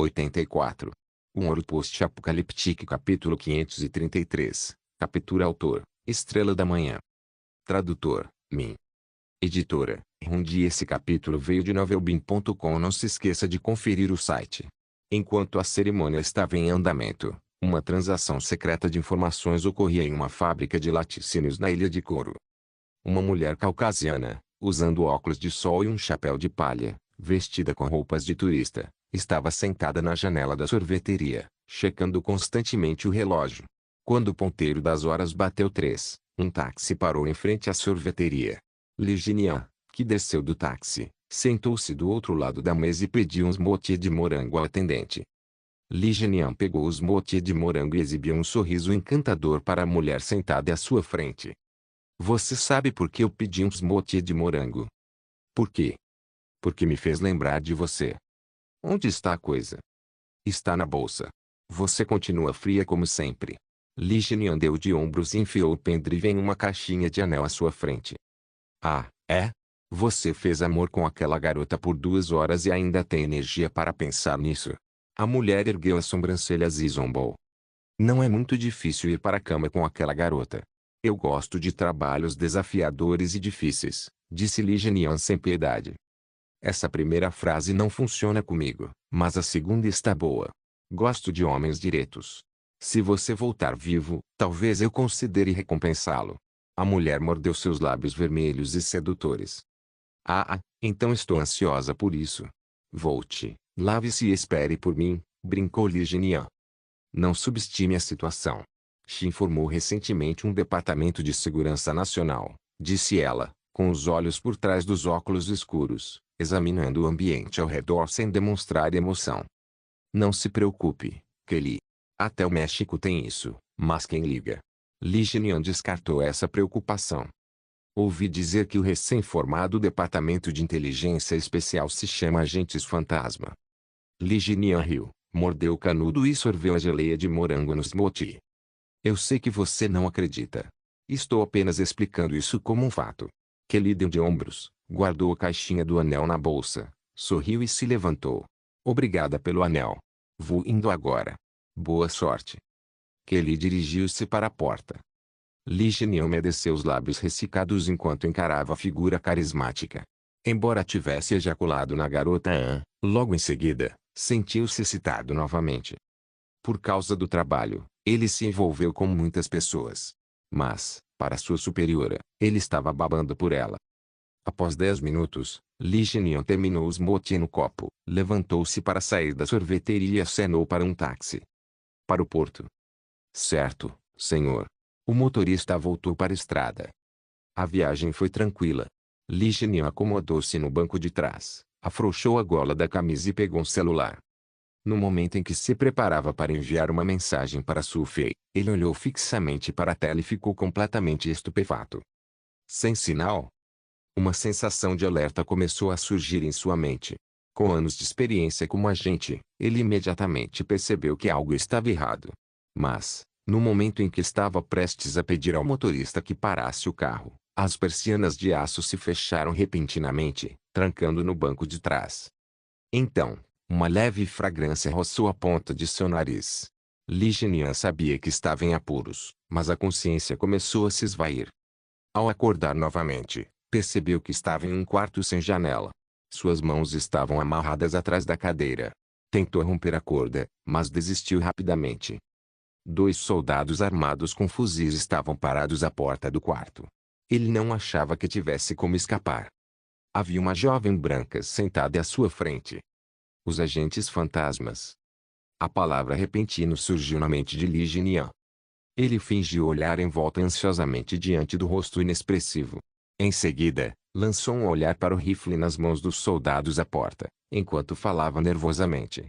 84. Um ouro post-apocalíptico capítulo 533. Captura autor, Estrela da Manhã. Tradutor, Min. Editora, Rundi. Esse capítulo veio de novelbin.com. Não se esqueça de conferir o site. Enquanto a cerimônia estava em andamento, uma transação secreta de informações ocorria em uma fábrica de laticínios na Ilha de Couro. Uma mulher caucasiana, usando óculos de sol e um chapéu de palha, vestida com roupas de turista, estava sentada na janela da sorveteria, checando constantemente o relógio. Quando o ponteiro das horas bateu 3, um táxi parou em frente à sorveteria. Li Jinian, que desceu do táxi, sentou-se do outro lado da mesa e pediu uns motis de morango ao atendente. Li Jinian pegou os motis de morango e exibiu um sorriso encantador para a mulher sentada à sua frente. Você sabe por que eu pedi uns motis de morango? Por quê? Porque me fez lembrar de você. Onde está a coisa? Está na bolsa. Você continua fria como sempre. Li Jinian deu de ombros e enfiou o pendrive em uma caixinha de anel à sua frente. Ah, é? Você fez amor com aquela garota por 2 horas e ainda tem energia para pensar nisso? A mulher ergueu as sobrancelhas e zombou. Não é muito difícil ir para a cama com aquela garota. Eu gosto de trabalhos desafiadores e difíceis, disse Li Jinian sem piedade. Essa primeira frase não funciona comigo, mas a segunda está boa. Gosto de homens diretos. Se você voltar vivo, talvez eu considere recompensá-lo. A mulher mordeu seus lábios vermelhos e sedutores. Então estou ansiosa por isso. Volte, lave-se e espere por mim, brincou Li Jinian. Não subestime a situação. Xin formou recentemente um departamento de segurança nacional, disse ela, com os olhos por trás dos óculos escuros, examinando o ambiente ao redor sem demonstrar emoção. Não se preocupe, Kelly. Até o México tem isso, mas quem liga? Li Jinian descartou essa preocupação. Ouvi dizer que o recém-formado Departamento de Inteligência Especial se chama Agentes Fantasma. Li Jinian riu, mordeu o canudo e sorveu a geleia de morango no smoothie. Eu sei que você não acredita. Estou apenas explicando isso como um fato. Kelly deu de ombros, guardou a caixinha do anel na bolsa, sorriu e se levantou. Obrigada pelo anel. Vou indo agora. Boa sorte. Kelly dirigiu-se para a porta. Li Jinian umedeceu os lábios ressecados enquanto encarava a figura carismática. Embora tivesse ejaculado na garota logo em seguida, sentiu-se excitado novamente. Por causa do trabalho, ele se envolveu com muitas pessoas. Mas, para sua superiora, ele estava babando por ela. Após 10 minutos, Li Jinian terminou os motis no copo, levantou-se para sair da sorveteria e acenou para um táxi. Para o porto. Certo, senhor. O motorista voltou para a estrada. A viagem foi tranquila. Li Jinian acomodou-se no banco de trás, afrouxou a gola da camisa e pegou um celular. No momento em que se preparava para enviar uma mensagem para Su Fei, ele olhou fixamente para a tela e ficou completamente estupefato. Sem sinal? Uma sensação de alerta começou a surgir em sua mente. Com anos de experiência como agente, ele imediatamente percebeu que algo estava errado. Mas, no momento em que estava prestes a pedir ao motorista que parasse o carro, as persianas de aço se fecharam repentinamente, trancando no banco de trás. Então, uma leve fragrância roçou a ponta de seu nariz. Li Jinian sabia que estava em apuros, mas a consciência começou a se esvair. Ao acordar novamente, percebeu que estava em um quarto sem janela. Suas mãos estavam amarradas atrás da cadeira. Tentou romper a corda, mas desistiu rapidamente. 2 soldados armados com fuzis estavam parados à porta do quarto. Ele não achava que tivesse como escapar. Havia uma jovem branca sentada à sua frente. Os agentes fantasmas. A palavra repentino surgiu na mente de Li Jinian. Ele fingiu olhar em volta ansiosamente diante do rosto inexpressivo. Em seguida, lançou um olhar para o rifle nas mãos dos soldados à porta, enquanto falava nervosamente.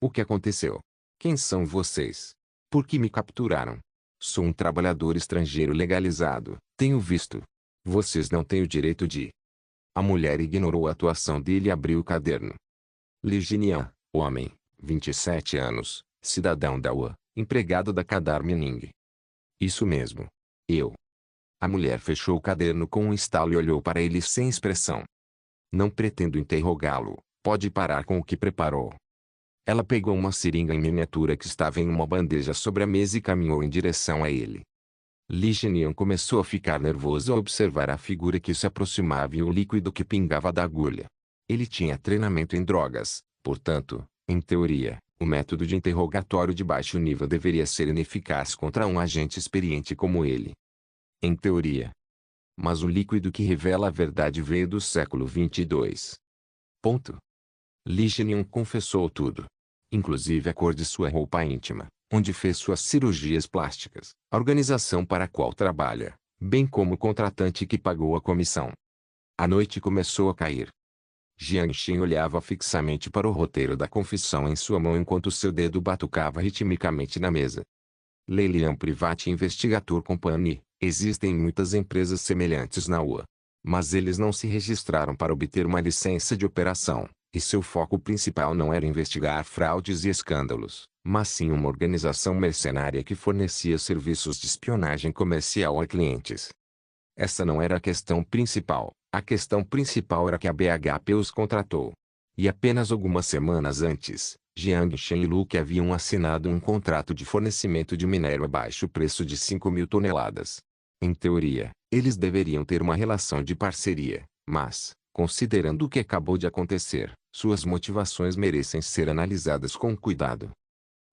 O que aconteceu? Quem são vocês? Por que me capturaram? Sou um trabalhador estrangeiro legalizado, tenho visto. Vocês não têm o direito de... A mulher ignorou a atuação dele e abriu o caderno. Li Jinian, homem, 27 anos, cidadão da UA, empregado da Kadar Mining. Isso mesmo. Eu. A mulher fechou o caderno com um estalo e olhou para ele sem expressão. Não pretendo interrogá-lo, pode parar com o que preparou. Ela pegou uma seringa em miniatura que estava em uma bandeja sobre a mesa e caminhou em direção a ele. Li Jian começou a ficar nervoso ao observar a figura que se aproximava e o líquido que pingava da agulha. Ele tinha treinamento em drogas, portanto, em teoria, o método de interrogatório de baixo nível deveria ser ineficaz contra um agente experiente como ele. Em teoria. Mas o líquido que revela a verdade veio do século 22. Ponto. Li Jian confessou tudo. Inclusive a cor de sua roupa íntima, onde fez suas cirurgias plásticas, a organização para a qual trabalha, bem como o contratante que pagou a comissão. A noite começou a cair. Jianxin olhava fixamente para o roteiro da confissão em sua mão enquanto seu dedo batucava ritmicamente na mesa. Leilian Private Investigator Company. Existem muitas empresas semelhantes na UA. Mas eles não se registraram para obter uma licença de operação, e seu foco principal não era investigar fraudes e escândalos, mas sim uma organização mercenária que fornecia serviços de espionagem comercial a clientes. Essa não era a questão principal. A questão principal era que a BHP os contratou. E apenas algumas semanas antes, Jianxin e Luke haviam assinado um contrato de fornecimento de minério a baixo preço de 5.000 toneladas. Em teoria, eles deveriam ter uma relação de parceria, mas, considerando o que acabou de acontecer, suas motivações merecem ser analisadas com cuidado.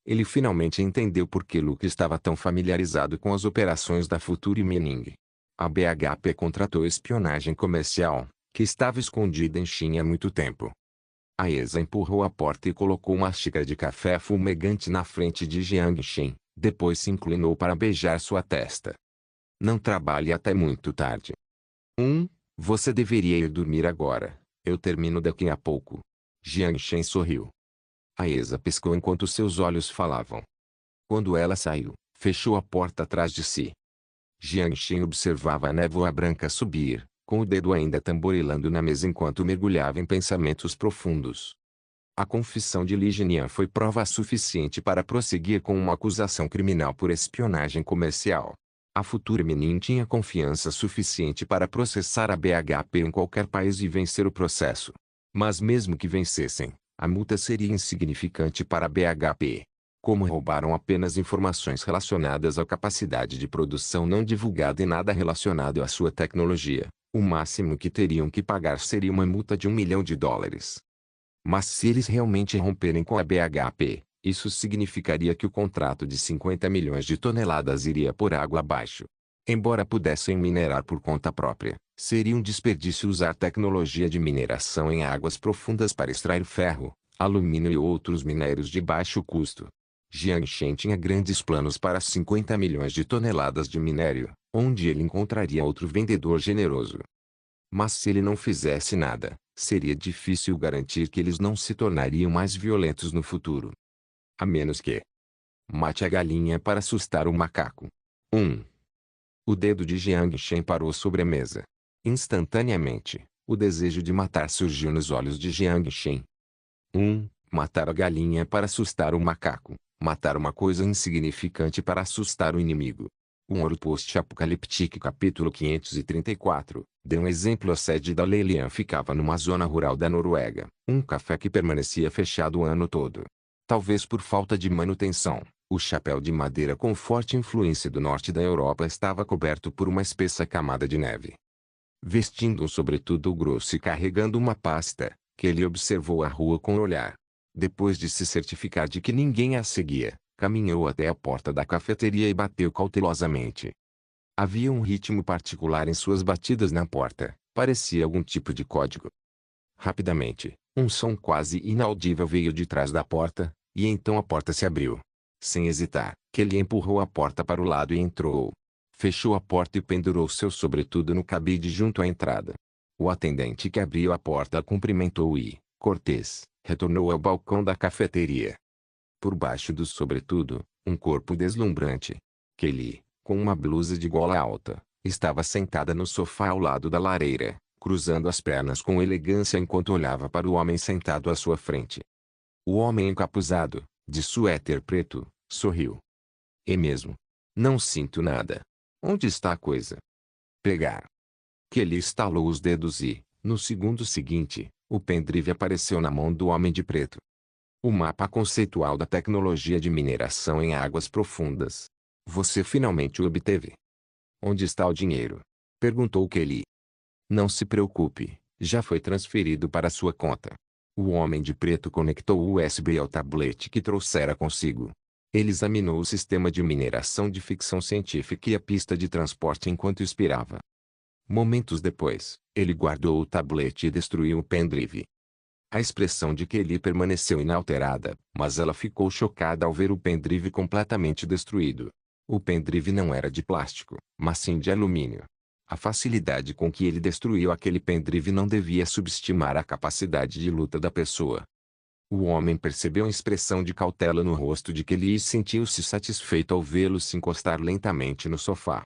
Ele finalmente entendeu por que Luke estava tão familiarizado com as operações da Future Mining. A BHP contratou espionagem comercial, que estava escondida em China há muito tempo. A ESA empurrou a porta e colocou uma xícara de café fumegante na frente de Jianxin, depois se inclinou para beijar sua testa. Não trabalhe até muito tarde. Você deveria ir dormir agora. Eu termino daqui a pouco. Jianxin sorriu. A ESA piscou enquanto seus olhos falavam. Quando ela saiu, fechou a porta atrás de si. Jianxin observava a névoa branca subir, com o dedo ainda tamborilando na mesa enquanto mergulhava em pensamentos profundos. A confissão de Li Jian foi prova suficiente para prosseguir com uma acusação criminal por espionagem comercial. A Future Mining tinha confiança suficiente para processar a BHP em qualquer país e vencer o processo. Mas mesmo que vencessem, a multa seria insignificante para a BHP. Como roubaram apenas informações relacionadas à capacidade de produção não divulgada e nada relacionado à sua tecnologia, o máximo que teriam que pagar seria uma multa de $1 milhão. Mas se eles realmente romperem com a BHP, isso significaria que o contrato de 50 milhões de toneladas iria por água abaixo. Embora pudessem minerar por conta própria, seria um desperdício usar tecnologia de mineração em águas profundas para extrair ferro, alumínio e outros minérios de baixo custo. Jianxin tinha grandes planos para 50 milhões de toneladas de minério, onde ele encontraria outro vendedor generoso. Mas se ele não fizesse nada, seria difícil garantir que eles não se tornariam mais violentos no futuro. A menos que mate a galinha para assustar o macaco. O dedo de Jianxin parou sobre a mesa. Instantaneamente, o desejo de matar surgiu nos olhos de Jianxin. Matar a galinha para assustar o macaco. Matar uma coisa insignificante para assustar o inimigo. Um ouro post-apocalíptico capítulo 534, deu um exemplo. A sede da Leilian ficava numa zona rural da Noruega, um café que permanecia fechado o ano todo. Talvez por falta de manutenção, o chapéu de madeira com forte influência do norte da Europa estava coberto por uma espessa camada de neve. Vestindo um sobretudo grosso e carregando uma pasta, Kelly observou a rua com o olhar. Depois de se certificar de que ninguém a seguia, caminhou até a porta da cafeteria e bateu cautelosamente. Havia um ritmo particular em suas batidas na porta, parecia algum tipo de código. Rapidamente, um som quase inaudível veio de trás da porta, e então a porta se abriu. Sem hesitar, Kelly empurrou a porta para o lado e entrou. Fechou a porta e pendurou seu sobretudo no cabide junto à entrada. O atendente que abriu a porta a cumprimentou e, cortês, retornou ao balcão da cafeteria. Por baixo do sobretudo, um corpo deslumbrante. Kelly, com uma blusa de gola alta, estava sentada no sofá ao lado da lareira, cruzando as pernas com elegância enquanto olhava para o homem sentado à sua frente. O homem encapuzado, de suéter preto, sorriu. É mesmo? Não sinto nada. Onde está a coisa? Pegar. Kelly estalou os dedos e, no segundo seguinte, o pendrive apareceu na mão do homem de preto. O mapa conceitual da tecnologia de mineração em águas profundas. Você finalmente o obteve. Onde está o dinheiro? Perguntou Kelly. Não se preocupe, já foi transferido para sua conta. O homem de preto conectou o USB ao tablete que trouxera consigo. Ele examinou o sistema de mineração de ficção científica e a pista de transporte enquanto expirava. Momentos depois, ele guardou o tablete e destruiu o pendrive. A expressão de Kelly permaneceu inalterada, mas ela ficou chocada ao ver o pendrive completamente destruído. O pendrive não era de plástico, mas sim de alumínio. A facilidade com que ele destruiu aquele pendrive não devia subestimar a capacidade de luta da pessoa. O homem percebeu a expressão de cautela no rosto de Kelly e sentiu-se satisfeito ao vê-lo se encostar lentamente no sofá.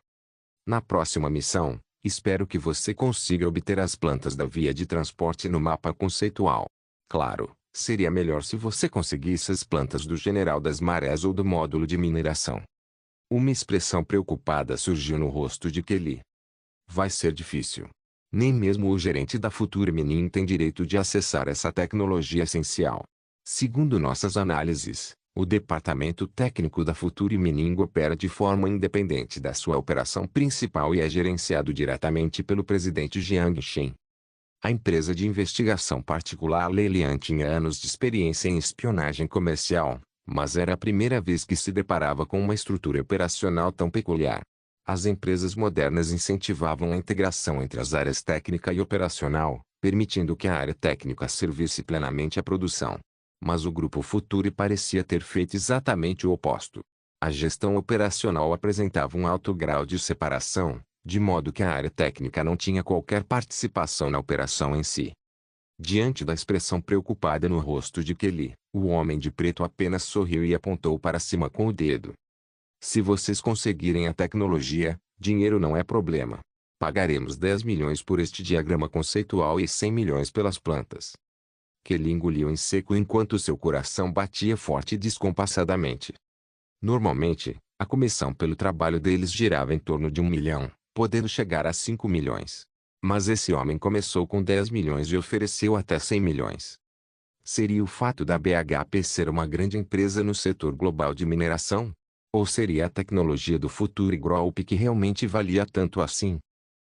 Na próxima missão, espero que você consiga obter as plantas da via de transporte no mapa conceitual. Claro, seria melhor se você conseguisse as plantas do General das Marés ou do módulo de mineração. Uma expressão preocupada surgiu no rosto de Kelly. Vai ser difícil. Nem mesmo o gerente da Future Mining tem direito de acessar essa tecnologia essencial. Segundo nossas análises, o departamento técnico da Future Mining opera de forma independente da sua operação principal e é gerenciado diretamente pelo presidente Jiang Shen. A empresa de investigação particular Lelian tinha anos de experiência em espionagem comercial, mas era a primeira vez que se deparava com uma estrutura operacional tão peculiar. As empresas modernas incentivavam a integração entre as áreas técnica e operacional, permitindo que a área técnica servisse plenamente à produção. Mas o grupo Future parecia ter feito exatamente o oposto. A gestão operacional apresentava um alto grau de separação, de modo que a área técnica não tinha qualquer participação na operação em si. Diante da expressão preocupada no rosto de Kelly, o homem de preto apenas sorriu e apontou para cima com o dedo. Se vocês conseguirem a tecnologia, dinheiro não é problema. Pagaremos 10 milhões por este diagrama conceitual e 100 milhões pelas plantas. Kelly engoliu em seco enquanto seu coração batia forte e descompassadamente. Normalmente, a comissão pelo trabalho deles girava em torno de 1 milhão, podendo chegar a 5 milhões. Mas esse homem começou com 10 milhões e ofereceu até 100 milhões. Seria o fato da BHP ser uma grande empresa no setor global de mineração? Ou seria a tecnologia do Future Group que realmente valia tanto assim?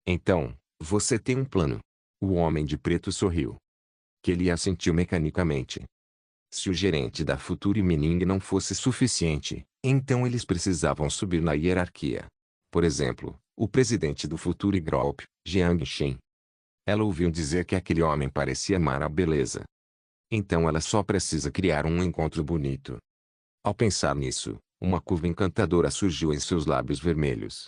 Então, você tem um plano. O homem de preto sorriu. Kelly assentiu mecanicamente. Se o gerente da Future Mining não fosse suficiente, então eles precisavam subir na hierarquia. Por exemplo, o presidente do Future Group, Jiang Shen. Ela ouviu dizer que aquele homem parecia amar a beleza. Então ela só precisa criar um encontro bonito. Ao pensar nisso, uma curva encantadora surgiu em seus lábios vermelhos.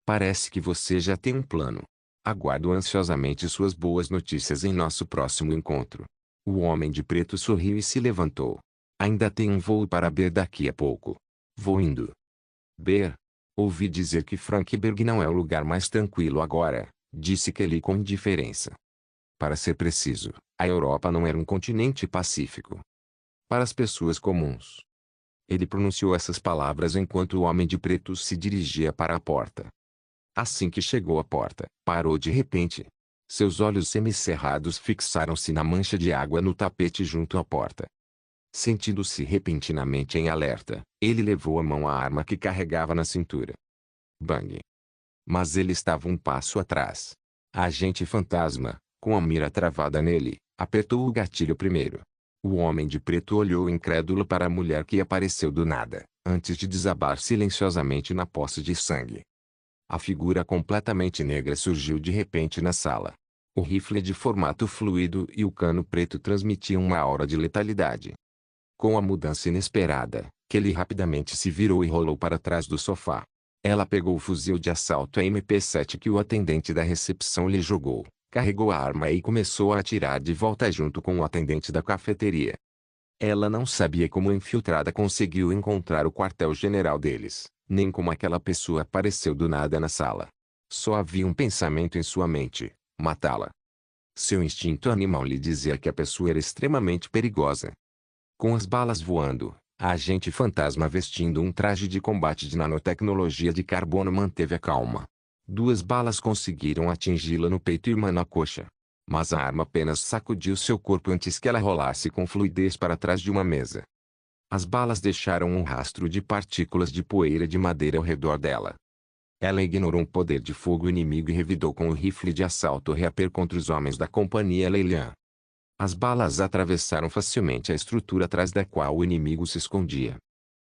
Parece que você já tem um plano. Aguardo ansiosamente suas boas notícias em nosso próximo encontro. O homem de preto sorriu e se levantou. Ainda tem um voo para Ber daqui a pouco. Vou indo. Ber? Ouvi dizer que Frankberg não é o lugar mais tranquilo agora, disse Kelly com indiferença. Para ser preciso, a Europa não era um continente pacífico. Para as pessoas comuns. Ele pronunciou essas palavras enquanto o homem de preto se dirigia para a porta. Assim que chegou à porta, parou de repente. Seus olhos semicerrados fixaram-se na mancha de água no tapete junto à porta. Sentindo-se repentinamente em alerta, ele levou a mão à arma que carregava na cintura. Bang! Mas ele estava um passo atrás. A agente fantasma, com a mira travada nele, apertou o gatilho primeiro. O homem de preto olhou incrédulo para a mulher que apareceu do nada, antes de desabar silenciosamente na poça de sangue. A figura completamente negra surgiu de repente na sala. O rifle de formato fluido e o cano preto transmitiam uma aura de letalidade. Com a mudança inesperada, Kelly rapidamente se virou e rolou para trás do sofá. Ela pegou o fuzil de assalto MP7 que o atendente da recepção lhe jogou, carregou a arma e começou a atirar de volta junto com o atendente da cafeteria. Ela não sabia como a infiltrada conseguiu encontrar o quartel-general deles, nem como aquela pessoa apareceu do nada na sala. Só havia um pensamento em sua mente: matá-la. Seu instinto animal lhe dizia que a pessoa era extremamente perigosa. Com as balas voando, a agente fantasma vestindo um traje de combate de nanotecnologia de carbono manteve a calma. 2 balas conseguiram atingi-la no peito e uma na coxa. Mas a arma apenas sacudiu seu corpo antes que ela rolasse com fluidez para trás de uma mesa. As balas deixaram um rastro de partículas de poeira de madeira ao redor dela. Ela ignorou um poder de fogo inimigo e revidou com o rifle de assalto reaper contra os homens da companhia Leilian. As balas atravessaram facilmente a estrutura atrás da qual o inimigo se escondia.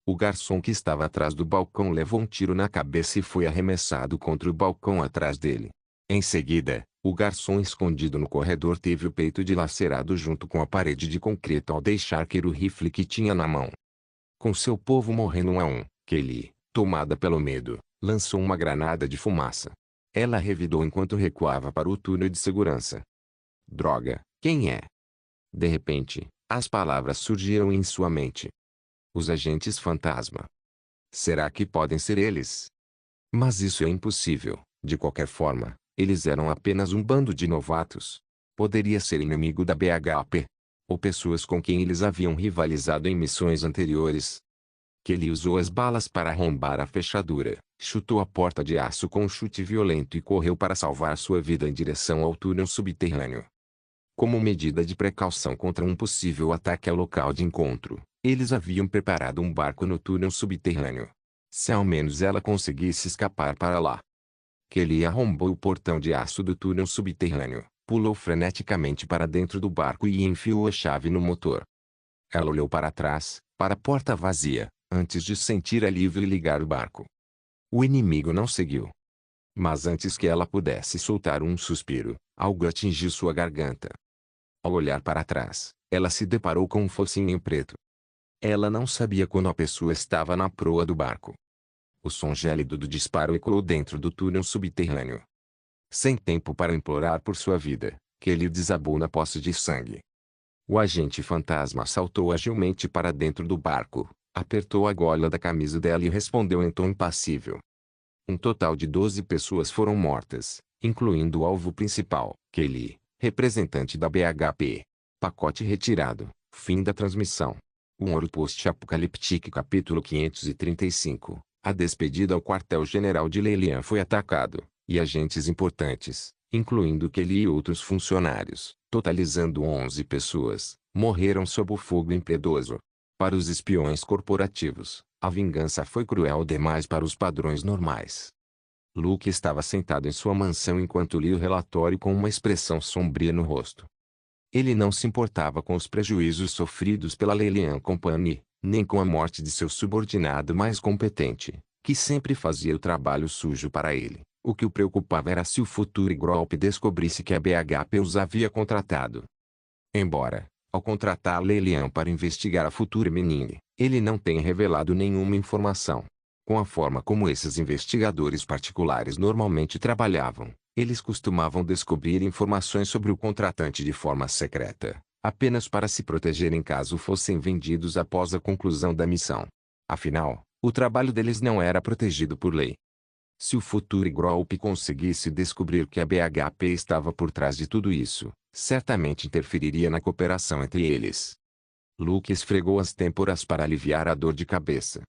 O garçom que estava atrás do balcão levou um tiro na cabeça e foi arremessado contra o balcão atrás dele. Em seguida, o garçom escondido no corredor teve o peito dilacerado junto com a parede de concreto ao deixar cair o rifle que tinha na mão. Com seu povo morrendo um a um, Kelly, tomada pelo medo, lançou uma granada de fumaça. Ela revidou enquanto recuava para o túnel de segurança. Droga, quem é? De repente, as palavras surgiram em sua mente. Os agentes fantasma. Será que podem ser eles? Mas isso é impossível, de qualquer forma. Eles eram apenas um bando de novatos. Poderia ser inimigo da BHP. Ou pessoas com quem eles haviam rivalizado em missões anteriores. Kelly usou as balas para arrombar a fechadura, chutou a porta de aço com um chute violento e correu para salvar sua vida em direção ao túnel subterrâneo. Como medida de precaução contra um possível ataque ao local de encontro, eles haviam preparado um barco no túnel subterrâneo. Se ao menos ela conseguisse escapar para lá. Kelly arrombou o portão de aço do túnel subterrâneo, pulou freneticamente para dentro do barco e enfiou a chave no motor. Ela olhou para trás, para a porta vazia, antes de sentir alívio e ligar o barco. O inimigo não seguiu. Mas antes que ela pudesse soltar um suspiro, algo atingiu sua garganta. Ao olhar para trás, ela se deparou com um focinho preto. Ela não sabia quando a pessoa estava na proa do barco. O som gélido do disparo ecoou dentro do túnel subterrâneo. Sem tempo para implorar por sua vida, Kelly desabou na poça de sangue. O agente fantasma saltou agilmente para dentro do barco, apertou a gola da camisa dela e respondeu em tom impassível. Um total de 12 pessoas foram mortas, incluindo o alvo principal, Kelly, representante da BHP. Pacote retirado. Fim da transmissão. Um Ouro Post-Apocaliptique capítulo 535. A despedida ao quartel-general de Leilian foi atacado, e agentes importantes, incluindo Kelly e outros funcionários, totalizando 11 pessoas, morreram sob o fogo impiedoso. Para os espiões corporativos, a vingança foi cruel demais para os padrões normais. Luke estava sentado em sua mansão enquanto lia o relatório com uma expressão sombria no rosto. Ele não se importava com os prejuízos sofridos pela Leilian Company, nem com a morte de seu subordinado mais competente, que sempre fazia o trabalho sujo para ele. O que o preocupava era se o Future Group descobrisse que a BHP os havia contratado. Embora, ao contratar a Leilian para investigar a Future Mining, ele não tenha revelado nenhuma informação. Com a forma como esses investigadores particulares normalmente trabalhavam, eles costumavam descobrir informações sobre o contratante de forma secreta, apenas para se protegerem caso fossem vendidos após a conclusão da missão. Afinal, o trabalho deles não era protegido por lei. Se o Future Group conseguisse descobrir que a BHP estava por trás de tudo isso, certamente interferiria na cooperação entre eles. Luke esfregou as têmporas para aliviar a dor de cabeça.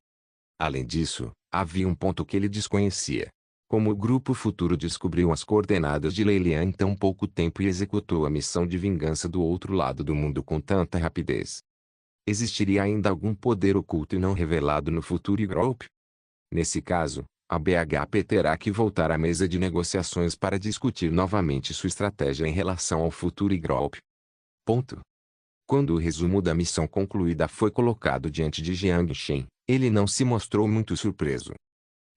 Além disso, havia um ponto que ele desconhecia. Como o Grupo Futuro descobriu as coordenadas de Leilian em tão pouco tempo e executou a missão de vingança do outro lado do mundo com tanta rapidez? Existiria ainda algum poder oculto e não revelado no Future Group? Nesse caso, a BHP terá que voltar à mesa de negociações para discutir novamente sua estratégia em relação ao Future Group. Ponto. Quando o resumo da missão concluída foi colocado diante de Jiang Shen, ele não se mostrou muito surpreso.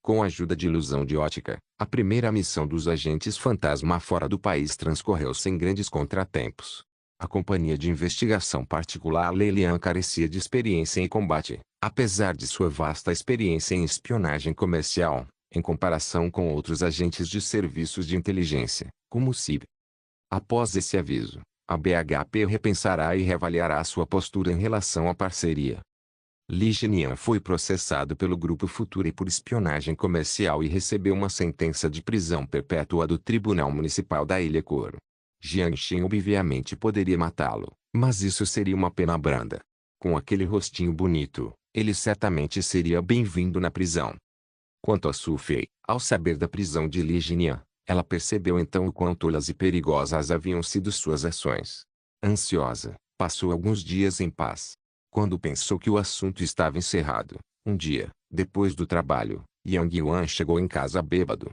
Com a ajuda de ilusão de ótica, a primeira missão dos agentes fantasma fora do país transcorreu sem grandes contratempos. A companhia de investigação particular Leilian carecia de experiência em combate, apesar de sua vasta experiência em espionagem comercial, em comparação com outros agentes de serviços de inteligência, como o CIB. Após esse aviso, a BHP repensará e reavaliará sua postura em relação à parceria. Li Jianian foi processado pelo Grupo Future por espionagem comercial e recebeu uma sentença de prisão perpétua do Tribunal Municipal da Ilha Couro. Jiang Shen obviamente poderia matá-lo, mas isso seria uma pena branda. Com aquele rostinho bonito, ele certamente seria bem-vindo na prisão. Quanto a Su Fei, ao saber da prisão de Li Jianian, Ela percebeu então o quão tolas e perigosas haviam sido suas ações. Ansiosa, passou alguns dias em paz. Quando pensou que o assunto estava encerrado, um dia, depois do trabalho, Yang Yuan chegou em casa bêbado.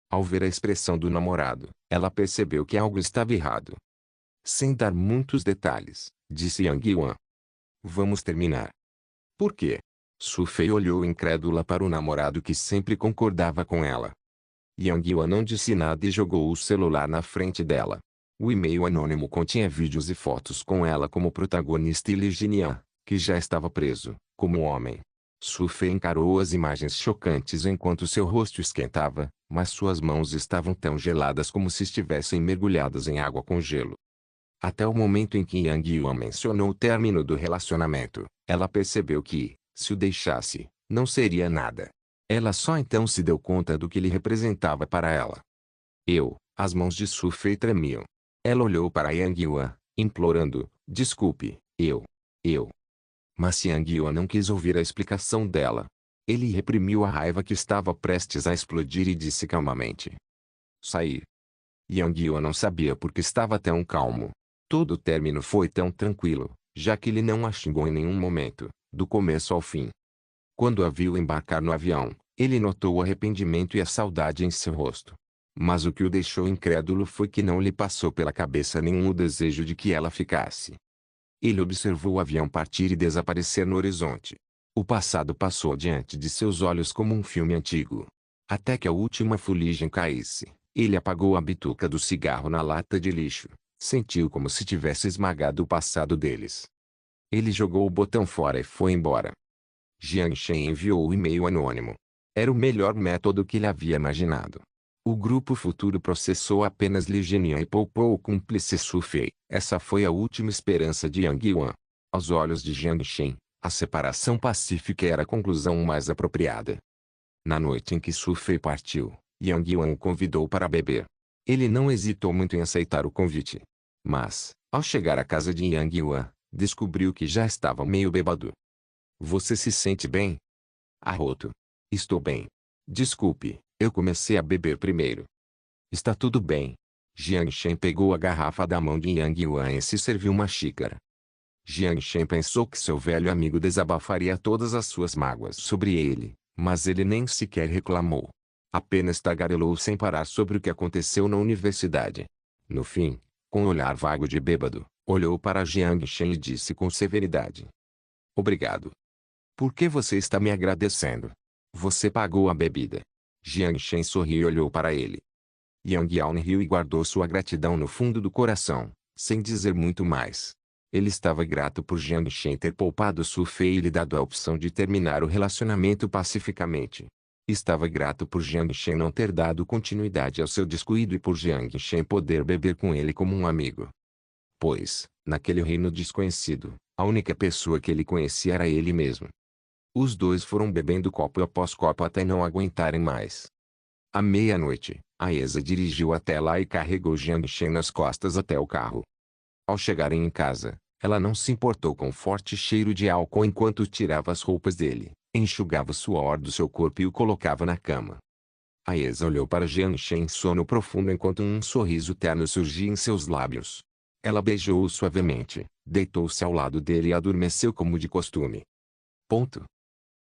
Ao ver a expressão do namorado, ela percebeu que algo estava errado. Sem dar muitos detalhes, disse Yang Yuan. Vamos terminar. Por quê? Su Fei olhou incrédula para o namorado que sempre concordava com ela. Yang Yuan não disse nada e jogou o celular na frente dela. O e-mail anônimo continha vídeos e fotos com ela como protagonista e Li Jinian, que já estava preso, como homem. Su Fei encarou as imagens chocantes enquanto seu rosto esquentava, mas suas mãos estavam tão geladas como se estivessem mergulhadas em água com gelo. Até o momento em que Yang Yuan mencionou o término do relacionamento, ela percebeu que, se o deixasse, não seria nada. Ela só então se deu conta do que ele representava para ela. As mãos de Su Fei tremiam. Ela olhou para Yang Yuan, implorando, desculpe, eu. Mas Yang Yuan não quis ouvir a explicação dela. Ele reprimiu a raiva que estava prestes a explodir e disse calmamente. Sair. Yang Yuan não sabia por que estava tão calmo. Todo o término foi tão tranquilo, já que ele não a xingou em nenhum momento, do começo ao fim. Quando a viu embarcar no avião, ele notou o arrependimento e a saudade em seu rosto. Mas o que o deixou incrédulo foi que não lhe passou pela cabeça nenhum desejo de que ela ficasse. Ele observou o avião partir e desaparecer no horizonte. O passado passou diante de seus olhos como um filme antigo. Até que a última fuligem caísse, ele apagou a bituca do cigarro na lata de lixo. Sentiu como se tivesse esmagado o passado deles. Ele jogou o botão fora e foi embora. Jiang Shen enviou o e-mail anônimo. Era o melhor método que ele havia imaginado. O grupo futuro processou apenas Li Jinian e poupou o cúmplice Su Fei. Essa foi a última esperança de Yang Yuan. Aos olhos de Jiang Shen, a separação pacífica era a conclusão mais apropriada. Na noite em que Su Fei partiu, Yang Yuan o convidou para beber. Ele não hesitou muito em aceitar o convite. Mas, ao chegar à casa de Yang Yuan, descobriu que já estava meio bêbado. Você se sente bem? Arroto. Estou bem. Desculpe, eu comecei a beber primeiro. Está tudo bem. Jiang Shen pegou a garrafa da mão de Yang Yuan e se serviu uma xícara. Jiang Shen pensou que seu velho amigo desabafaria todas as suas mágoas sobre ele, mas ele nem sequer reclamou. Apenas tagarelou sem parar sobre o que aconteceu na universidade. No fim, com um olhar vago de bêbado, olhou para Jiang Shen e disse com severidade. Obrigado. Por que você está me agradecendo? Você pagou a bebida. Jiang Shen sorriu e olhou para ele. Yang Yuan riu e guardou sua gratidão no fundo do coração, sem dizer muito mais. Ele estava grato por Jiang Shen ter poupado Su Fei e lhe dado a opção de terminar o relacionamento pacificamente. Estava grato por Jiang Shen não ter dado continuidade ao seu descuido e por Jiang Shen poder beber com ele como um amigo. Pois, naquele reino desconhecido, a única pessoa que ele conhecia era ele mesmo. Os dois foram bebendo copo após copo até não aguentarem mais. À meia-noite, Aesa dirigiu até lá e carregou Jiang Shen nas costas até o carro. Ao chegarem em casa, ela não se importou com o forte cheiro de álcool enquanto tirava as roupas dele, enxugava o suor do seu corpo e o colocava na cama. Aesa olhou para Jiang Shen em sono profundo enquanto um sorriso terno surgia em seus lábios. Ela beijou-o suavemente, deitou-se ao lado dele e adormeceu como de costume.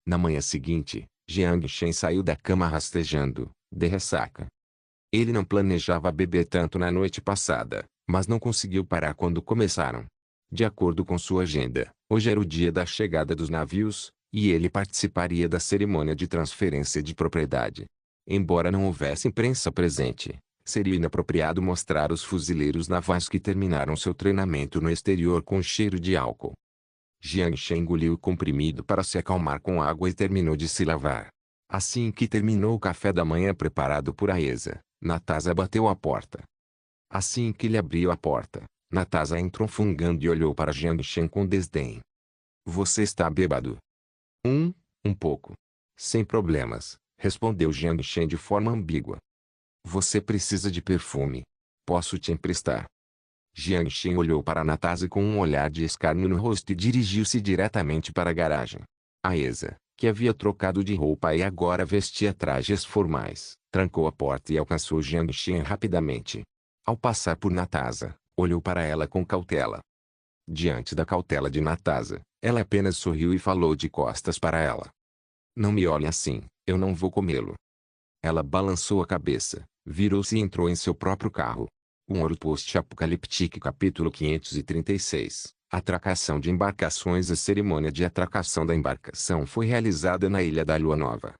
Na manhã seguinte, Jiang Shen saiu da cama rastejando, de ressaca. Ele não planejava beber tanto na noite passada, mas não conseguiu parar quando começaram. De acordo com sua agenda, hoje era o dia da chegada dos navios, e ele participaria da cerimônia de transferência de propriedade. Embora não houvesse imprensa presente, seria inapropriado mostrar os fuzileiros navais que terminaram seu treinamento no exterior com cheiro de álcool. Jiang Shen engoliu o comprimido para se acalmar com água e terminou de se lavar. Assim que terminou o café da manhã preparado por Aesa, Natasha bateu à porta. Assim que ele abriu a porta, Natasha entrou fungando e olhou para Jiang Shen com desdém. Você está bêbado? Um pouco. Sem problemas, respondeu Jiang Shen de forma ambígua. Você precisa de perfume. Posso te emprestar? Jiang Shen olhou para Natasha com um olhar de escárnio no rosto e dirigiu-se diretamente para a garagem. Aesa, que havia trocado de roupa e agora vestia trajes formais, trancou a porta e alcançou Jiang Shen rapidamente. Ao passar por Natasa, olhou para ela com cautela. Diante da cautela de Natasa, ela apenas sorriu e falou de costas para ela. Não me olhe assim, eu não vou comê-lo. Ela balançou a cabeça, virou-se e entrou em seu próprio carro. Um Ouro Post-Apocalíptico capítulo 536. Atracação de embarcações. A cerimônia de atracação da embarcação foi realizada na Ilha da Lua Nova.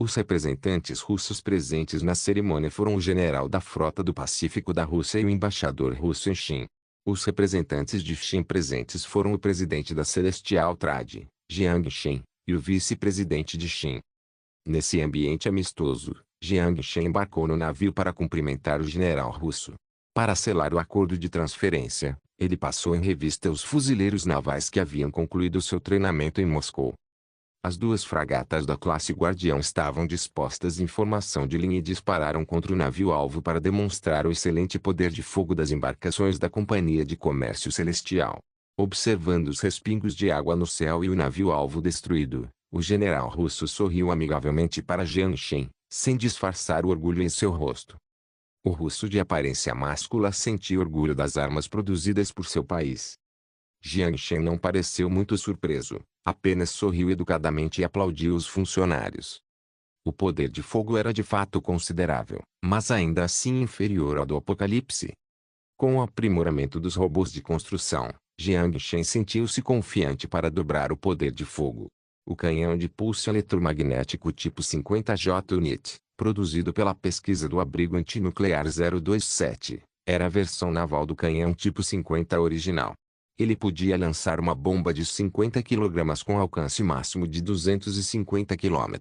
Os representantes russos presentes na cerimônia foram o general da Frota do Pacífico da Rússia e o embaixador russo em Shin. Os representantes de Shin presentes foram o presidente da Celestial Trade, Jiang Shen, e o vice-presidente de Shin. Nesse ambiente amistoso, Jiang Shen embarcou no navio para cumprimentar o general russo. Para selar o acordo de transferência, ele passou em revista os fuzileiros navais que haviam concluído seu treinamento em Moscou. As duas fragatas da classe Guardião estavam dispostas em formação de linha e dispararam contra o navio-alvo para demonstrar o excelente poder de fogo das embarcações da Companhia de Comércio Celestial. Observando os respingos de água no céu e o navio-alvo destruído, o general russo sorriu amigavelmente para Jiang Shen, sem disfarçar o orgulho em seu rosto. O russo de aparência máscula sentia orgulho das armas produzidas por seu país. Jiang Shen não pareceu muito surpreso, apenas sorriu educadamente e aplaudiu os funcionários. O poder de fogo era de fato considerável, mas ainda assim inferior ao do Apocalipse. Com o aprimoramento dos robôs de construção, Jiang Shen sentiu-se confiante para dobrar o poder de fogo. O canhão de pulso eletromagnético tipo 50J Unit, produzido pela pesquisa do abrigo antinuclear 027, era a versão naval do canhão tipo 50 original. Ele podia lançar uma bomba de 50 kg com alcance máximo de 250 km,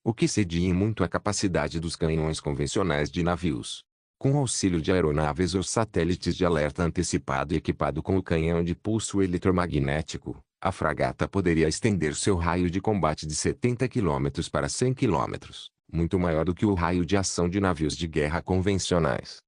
o que cedia em muito a capacidade dos canhões convencionais de navios. Com auxílio de aeronaves ou satélites de alerta antecipado e equipado com o canhão de pulso eletromagnético, a fragata poderia estender seu raio de combate de 70 km para 100 km, muito maior do que o raio de ação de navios de guerra convencionais.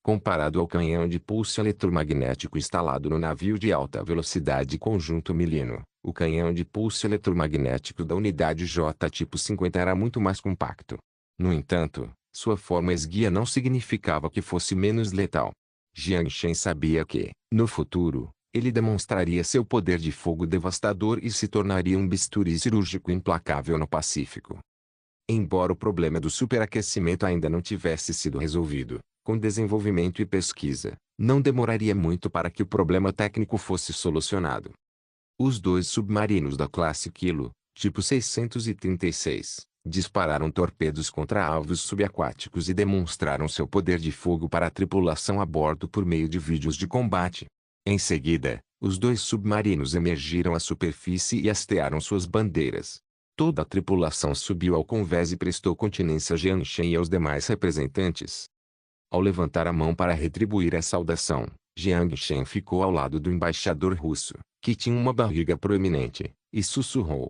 Comparado ao canhão de pulso eletromagnético instalado no navio de alta velocidade conjunto Milino, o canhão de pulso eletromagnético da unidade J tipo 50 era muito mais compacto. No entanto, sua forma esguia não significava que fosse menos letal. Jiang Shen sabia que, no futuro, ele demonstraria seu poder de fogo devastador e se tornaria um bisturi cirúrgico implacável no Pacífico. Embora o problema do superaquecimento ainda não tivesse sido resolvido, com desenvolvimento e pesquisa, não demoraria muito para que o problema técnico fosse solucionado. Os dois submarinos da classe Kilo, tipo 636, dispararam torpedos contra alvos subaquáticos e demonstraram seu poder de fogo para a tripulação a bordo por meio de vídeos de combate. Em seguida, os dois submarinos emergiram à superfície e hastearam suas bandeiras. Toda a tripulação subiu ao convés e prestou continência a Jiang Shen e aos demais representantes. Ao levantar a mão para retribuir a saudação, Jiang Shen ficou ao lado do embaixador russo, que tinha uma barriga proeminente, e sussurrou.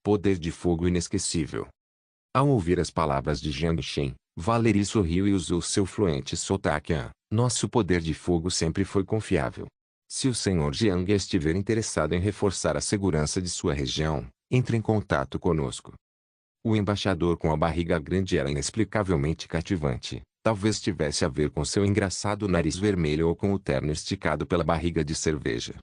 Poder de fogo inesquecível. Ao ouvir as palavras de Jiang Shen, Valery sorriu e usou seu fluente sotaque. Nosso poder de fogo sempre foi confiável. Se o Sr. Jiang estiver interessado em reforçar a segurança de sua região, entre em contato conosco. O embaixador com a barriga grande era inexplicavelmente cativante. Talvez tivesse a ver com seu engraçado nariz vermelho ou com o terno esticado pela barriga de cerveja.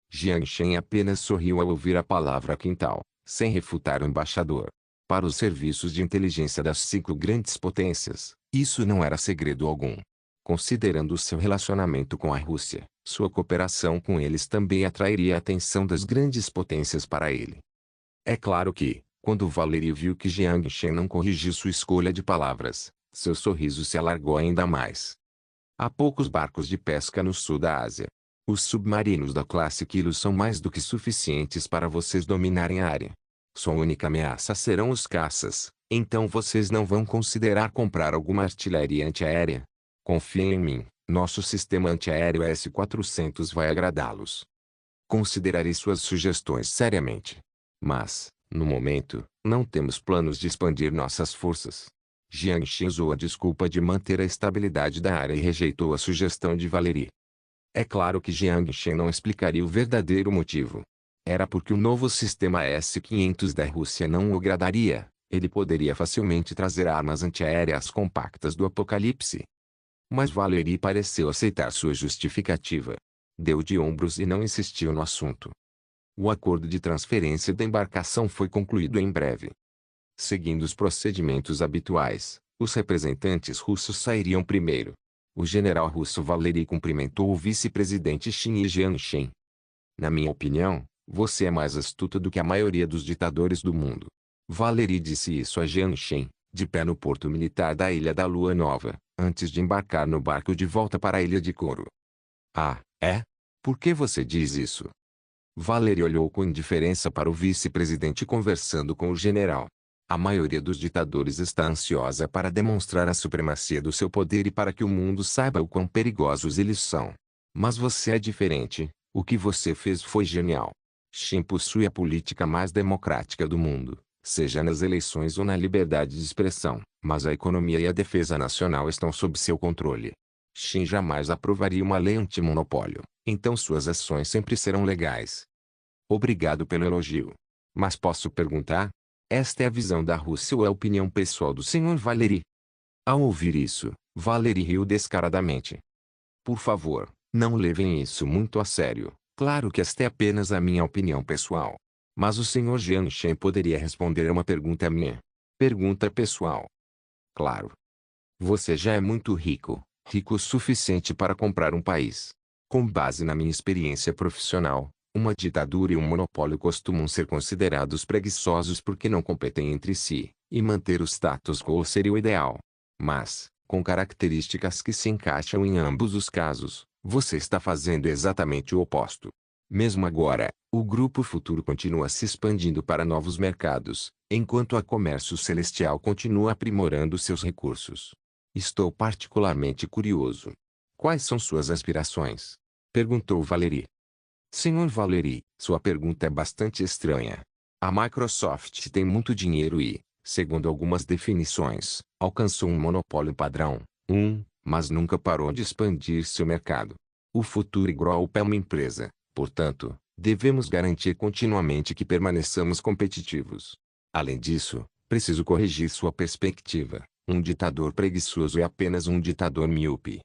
Jiang Shen apenas sorriu ao ouvir a palavra quintal, sem refutar o embaixador. Para os serviços de inteligência das 5 grandes potências, isso não era segredo algum. Considerando seu relacionamento com a Rússia, sua cooperação com eles também atrairia a atenção das grandes potências para ele. É claro que, quando Valery viu que Jiang Shen não corrigiu sua escolha de palavras, seu sorriso se alargou ainda mais. Há poucos barcos de pesca no sul da Ásia. Os submarinos da classe Kilo são mais do que suficientes para vocês dominarem a área. Sua única ameaça serão os caças, então vocês não vão considerar comprar alguma artilharia antiaérea? Confiem em mim, nosso sistema antiaéreo S-400 vai agradá-los. Considerarei suas sugestões seriamente. Mas, no momento, não temos planos de expandir nossas forças. Jiang Shen usou a desculpa de manter a estabilidade da área e rejeitou a sugestão de Valery. É claro que Jiang Shen não explicaria o verdadeiro motivo. Era porque o novo sistema S-500 da Rússia não o agradaria. Ele poderia facilmente trazer armas antiaéreas compactas do apocalipse. Mas Valery pareceu aceitar sua justificativa. Deu de ombros e não insistiu no assunto. O acordo de transferência da embarcação foi concluído em breve. Seguindo os procedimentos habituais, os representantes russos sairiam primeiro. O general russo Valery cumprimentou o vice-presidente Qin Jianchen. Na minha opinião, você é mais astuto do que a maioria dos ditadores do mundo. Valery disse isso a Jianchen, de pé no porto militar da Ilha da Lua Nova, antes de embarcar no barco de volta para a Ilha de Couro. Ah, é? Por que você diz isso? Valery olhou com indiferença para o vice-presidente conversando com o general. A maioria dos ditadores está ansiosa para demonstrar a supremacia do seu poder e para que o mundo saiba o quão perigosos eles são. Mas você é diferente. O que você fez foi genial. Qin possui a política mais democrática do mundo, seja nas eleições ou na liberdade de expressão, mas a economia e a defesa nacional estão sob seu controle. Qin jamais aprovaria uma lei antimonopólio, então suas ações sempre serão legais. Obrigado pelo elogio. Mas posso perguntar? Esta é a visão da Rússia ou a opinião pessoal do Sr. Valery? Ao ouvir isso, Valery riu descaradamente. Por favor, não levem isso muito a sério. Claro que esta é apenas a minha opinião pessoal. Mas o Sr. Jianchen poderia responder a uma pergunta minha. Pergunta pessoal. Claro. Você já é muito rico, rico o suficiente para comprar um país. Com base na minha experiência profissional, uma ditadura e um monopólio costumam ser considerados preguiçosos porque não competem entre si, e manter o status quo seria o ideal. Mas, com características que se encaixam em ambos os casos, você está fazendo exatamente o oposto. Mesmo agora, o Grupo Futuro continua se expandindo para novos mercados, enquanto a Comércio Celestial continua aprimorando seus recursos. Estou particularmente curioso. Quais são suas aspirações? Perguntou Valery. Senhor Valery, sua pergunta é bastante estranha. A Microsoft tem muito dinheiro e, segundo algumas definições, alcançou um monopólio padrão, mas nunca parou de expandir seu mercado. O Futuro Group é uma empresa, portanto, devemos garantir continuamente que permaneçamos competitivos. Além disso, preciso corrigir sua perspectiva. Um ditador preguiçoso é apenas um ditador míope.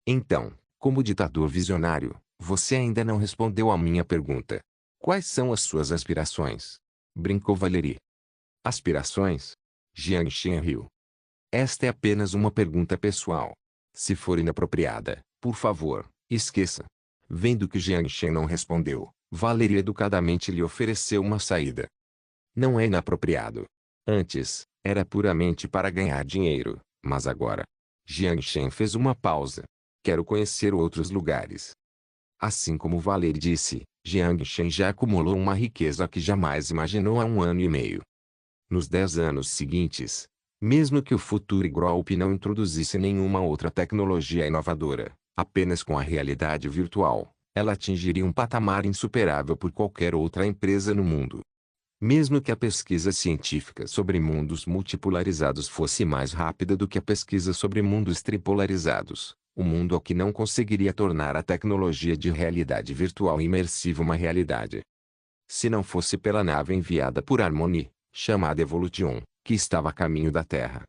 Então, como ditador visionário, você ainda não respondeu à minha pergunta. Quais são as suas aspirações? Brincou Valery. Aspirações? Jianchen riu. Esta é apenas uma pergunta pessoal. Se for inapropriada, por favor, esqueça. Vendo que Jianchen não respondeu, Valery educadamente lhe ofereceu uma saída. Não é inapropriado. Antes, era puramente para ganhar dinheiro, mas agora. Jianchen fez uma pausa. Quero conhecer outros lugares. Assim como Valery disse, Jianchen já acumulou uma riqueza que jamais imaginou há 1 ano e meio. Nos 10 anos seguintes, mesmo que o Futuro Group não introduzisse nenhuma outra tecnologia inovadora, apenas com a realidade virtual, ela atingiria um patamar insuperável por qualquer outra empresa no mundo. Mesmo que a pesquisa científica sobre mundos multipolarizados fosse mais rápida do que a pesquisa sobre mundos tripolarizados, o mundo ao que não conseguiria tornar a tecnologia de realidade virtual imersiva uma realidade. Se não fosse pela nave enviada por Harmony, chamada Evolution, que estava a caminho da Terra.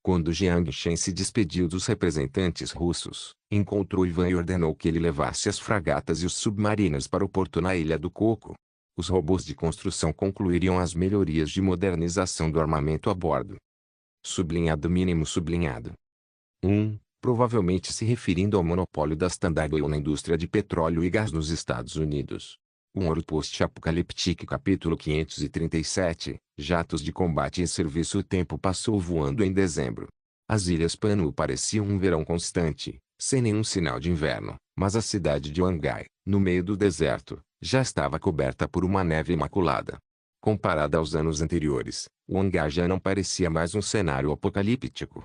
Quando Jianchen se despediu dos representantes russos, encontrou Ivan e ordenou que ele levasse as fragatas e os submarinos para o porto na Ilha do Coco. Os robôs de construção concluiriam as melhorias de modernização do armamento a bordo. Sublinhado mínimo sublinhado. Provavelmente se referindo ao monopólio da Standard Oil na indústria de petróleo e gás nos Estados Unidos. Um Ouro Post-Apocalíptico capítulo 537, jatos de combate em serviço. O tempo passou voando em dezembro. As ilhas Panu pareciam um verão constante, sem nenhum sinal de inverno, mas a cidade de Wangai, no meio do deserto, já estava coberta por uma neve imaculada. Comparada aos anos anteriores, Wangai já não parecia mais um cenário apocalíptico.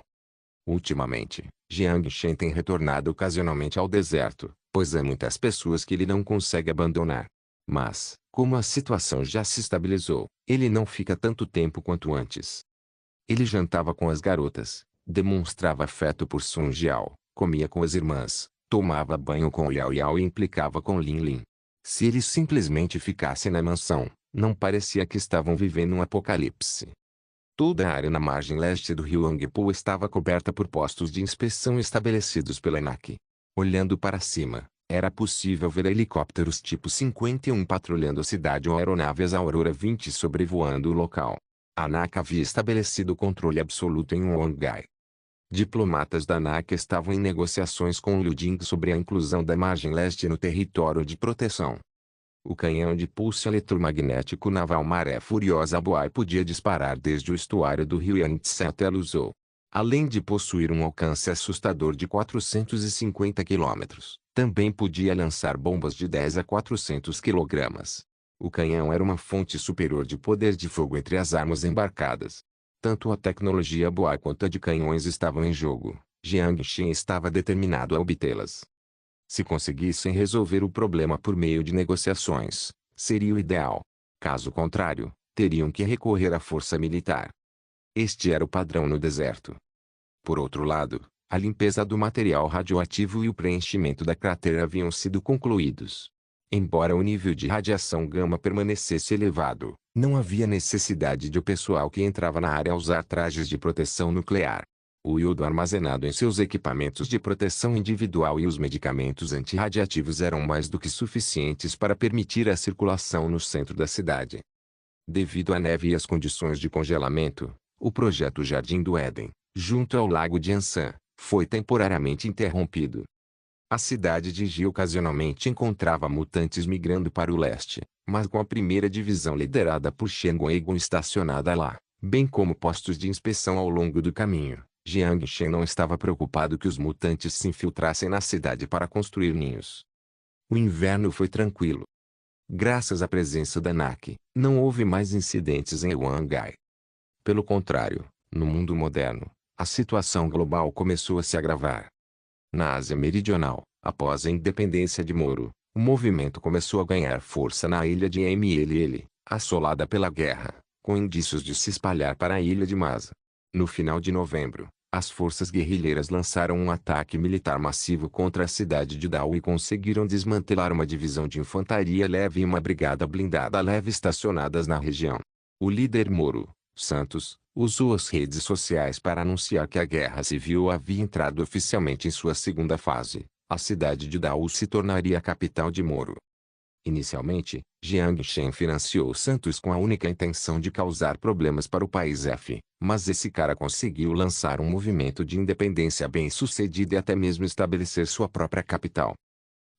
Ultimamente, Jianchen tem retornado ocasionalmente ao deserto, pois há muitas pessoas que ele não consegue abandonar. Mas, como a situação já se estabilizou, ele não fica tanto tempo quanto antes. Ele jantava com as garotas, demonstrava afeto por Sun Jiao, comia com as irmãs, tomava banho com Liao Yao e implicava com Lin Lin. Se eles simplesmente ficassem na mansão, não parecia que estavam vivendo um apocalipse. Toda a área na margem leste do rio Angpo estava coberta por postos de inspeção estabelecidos pela ANAC. Olhando para cima, era possível ver helicópteros tipo 51 patrulhando a cidade ou aeronaves Aurora 20 sobrevoando o local. A ANAC havia estabelecido o controle absoluto em Huangai. Diplomatas da ANAC estavam em negociações com Liu Jing sobre a inclusão da margem leste no território de proteção. O canhão de pulso eletromagnético naval Maré Furiosa Boai podia disparar desde o estuário do rio Yangtze até Luzhou. Além de possuir um alcance assustador de 450 km, também podia lançar bombas de 10 a 400 kg. O canhão era uma fonte superior de poder de fogo entre as armas embarcadas. Tanto a tecnologia Boai quanto a de canhões estavam em jogo. Jiang Xin estava determinado a obtê-las. Se conseguissem resolver o problema por meio de negociações, seria o ideal. Caso contrário, teriam que recorrer à força militar. Este era o padrão no deserto. Por outro lado, a limpeza do material radioativo e o preenchimento da cratera haviam sido concluídos. Embora o nível de radiação gama permanecesse elevado, não havia necessidade de o pessoal que entrava na área usar trajes de proteção nuclear. O iodo armazenado em seus equipamentos de proteção individual e os medicamentos antirradiativos eram mais do que suficientes para permitir a circulação no centro da cidade. Devido à neve e às condições de congelamento, o projeto Jardim do Éden, junto ao lago de Ansan, foi temporariamente interrompido. A cidade de Ji ocasionalmente encontrava mutantes migrando para o leste, mas com a primeira divisão liderada por Shen Guoegon estacionada lá, bem como postos de inspeção ao longo do caminho, Jiang Shen não estava preocupado que os mutantes se infiltrassem na cidade para construir ninhos. O inverno foi tranquilo. Graças à presença da ANAC, não houve mais incidentes em Huangai. Pelo contrário, no mundo moderno, a situação global começou a se agravar. Na Ásia Meridional, após a independência de Moro, o movimento começou a ganhar força na ilha de MLL, assolada pela guerra, com indícios de se espalhar para a ilha de Masa. No final de novembro, as forças guerrilheiras lançaram um ataque militar massivo contra a cidade de Dao e conseguiram desmantelar uma divisão de infantaria leve e uma brigada blindada leve estacionadas na região. O líder Moro, Santos, usou as redes sociais para anunciar que a guerra civil havia entrado oficialmente em sua segunda fase. A cidade de Dao se tornaria a capital de Moro. Inicialmente, Jiang Shen financiou Santos com a única intenção de causar problemas para o país F, mas esse cara conseguiu lançar um movimento de independência bem-sucedido e até mesmo estabelecer sua própria capital.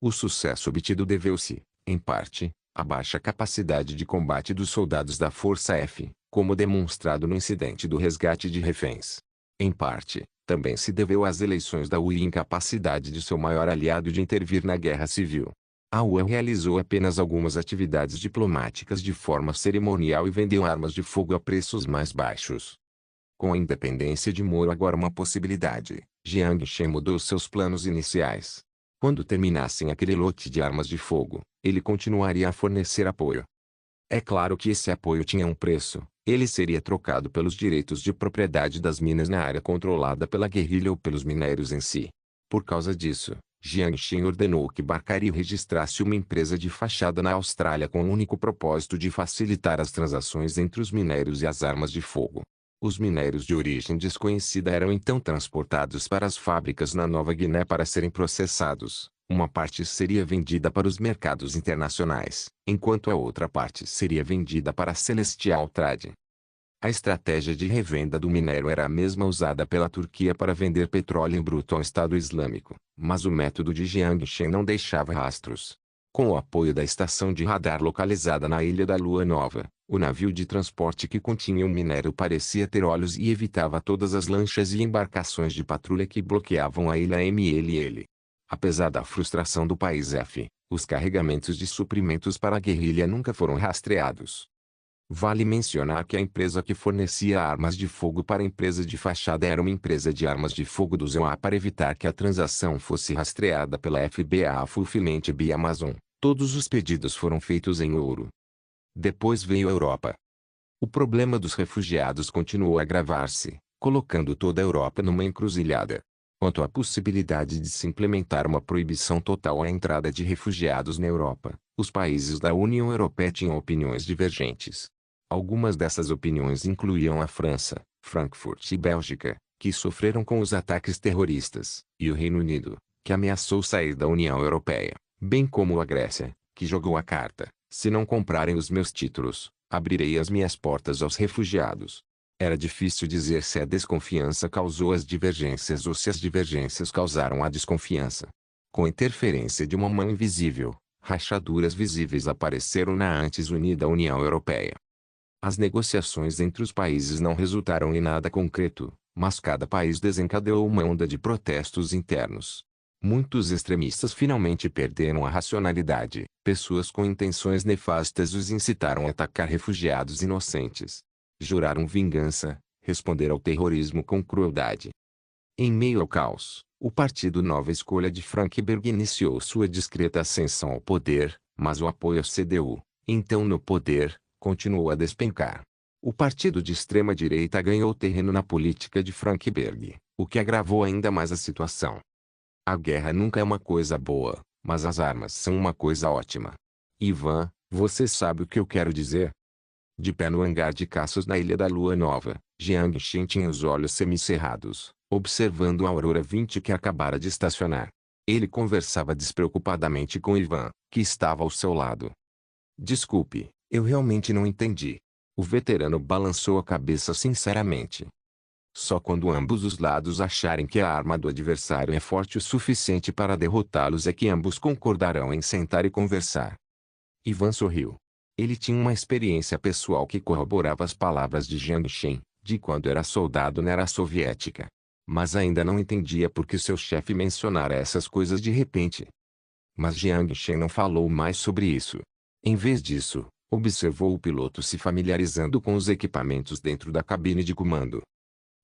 O sucesso obtido deveu-se, em parte, à baixa capacidade de combate dos soldados da Força F, como demonstrado no incidente do resgate de reféns. Em parte, também se deveu às eleições da UE e incapacidade de seu maior aliado de intervir na guerra civil. A UE realizou apenas algumas atividades diplomáticas de forma cerimonial e vendeu armas de fogo a preços mais baixos. Com a independência de Moro agora uma possibilidade, Jiang Shen mudou seus planos iniciais. Quando terminassem aquele lote de armas de fogo, ele continuaria a fornecer apoio. É claro que esse apoio tinha um preço, ele seria trocado pelos direitos de propriedade das minas na área controlada pela guerrilha ou pelos minérios em si. Por causa disso, Jiang Shen ordenou que Barcari registrasse uma empresa de fachada na Austrália com o único propósito de facilitar as transações entre os minérios e as armas de fogo. Os minérios de origem desconhecida eram então transportados para as fábricas na Nova Guiné para serem processados. Uma parte seria vendida para os mercados internacionais, enquanto a outra parte seria vendida para a Celestial Trade. A estratégia de revenda do minério era a mesma usada pela Turquia para vender petróleo em bruto ao Estado Islâmico, mas o método de Jiang Shen não deixava rastros. Com o apoio da estação de radar localizada na Ilha da Lua Nova, o navio de transporte que continha o minério parecia ter olhos e evitava todas as lanchas e embarcações de patrulha que bloqueavam a ilha MLL. Apesar da frustração do país F, os carregamentos de suprimentos para a guerrilha nunca foram rastreados. Vale mencionar que a empresa que fornecia armas de fogo para a empresa de fachada era uma empresa de armas de fogo do ZEUA para evitar que a transação fosse rastreada pela FBA Fulfillment by Amazon. Todos os pedidos foram feitos em ouro. Depois veio a Europa. O problema dos refugiados continuou a agravar-se, colocando toda a Europa numa encruzilhada. Quanto à possibilidade de se implementar uma proibição total à entrada de refugiados na Europa, Os países da União Europeia tinham opiniões divergentes. Algumas dessas opiniões incluíam a França, Frankfurt e Bélgica, que sofreram com os ataques terroristas, e o Reino Unido, que ameaçou sair da União Europeia, bem como a Grécia, que jogou a carta: se não comprarem os meus títulos, abrirei as minhas portas aos refugiados. Era difícil dizer se a desconfiança causou as divergências ou se as divergências causaram a desconfiança. Com interferência de uma mão invisível, rachaduras visíveis apareceram na antes unida União Europeia. As negociações entre os países não resultaram em nada concreto, mas cada país desencadeou uma onda de protestos internos. Muitos extremistas finalmente perderam a racionalidade. Pessoas com intenções nefastas os incitaram a atacar refugiados inocentes. Juraram vingança, responder ao terrorismo com crueldade. Em meio ao caos, o partido Nova Escolha de Frankenberg iniciou sua discreta ascensão ao poder, mas o apoio à CDU, então no poder, continuou a despencar. O partido de extrema-direita ganhou terreno na política de Frankenberg, o que agravou ainda mais a situação. A guerra nunca é uma coisa boa, mas as armas são uma coisa ótima. Ivan, você sabe o que eu quero dizer? De pé no hangar de caças na Ilha da Lua Nova, Jiang Xin tinha os olhos semicerrados, observando a Aurora 20 que acabara de estacionar. Ele conversava despreocupadamente com Ivan, que estava ao seu lado. Desculpe, eu realmente não entendi. O veterano balançou a cabeça sinceramente. Só quando ambos os lados acharem que a arma do adversário é forte o suficiente para derrotá-los é que ambos concordarão em sentar e conversar. Ivan sorriu. Ele tinha uma experiência pessoal que corroborava as palavras de Jiang Xin, de quando era soldado na era soviética. Mas ainda não entendia por que seu chefe mencionara essas coisas de repente. Mas Jiang Xin não falou mais sobre isso. Em vez disso, observou o piloto se familiarizando com os equipamentos dentro da cabine de comando.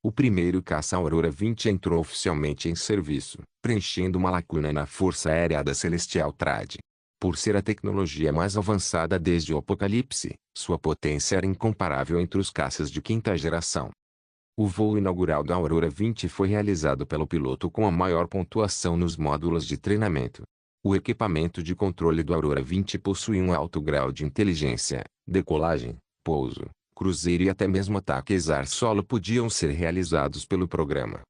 O primeiro caça Aurora 20 entrou oficialmente em serviço, preenchendo uma lacuna na Força Aérea da Celestial Trade. Por ser a tecnologia mais avançada desde o Apocalipse, sua potência era incomparável entre os caças de quinta geração. O voo inaugural da Aurora 20 foi realizado pelo piloto com a maior pontuação nos módulos de treinamento. O equipamento de controle do Aurora 20 possui um alto grau de inteligência. Decolagem, pouso, cruzeiro e até mesmo ataques ar-solo podiam ser realizados pelo programa.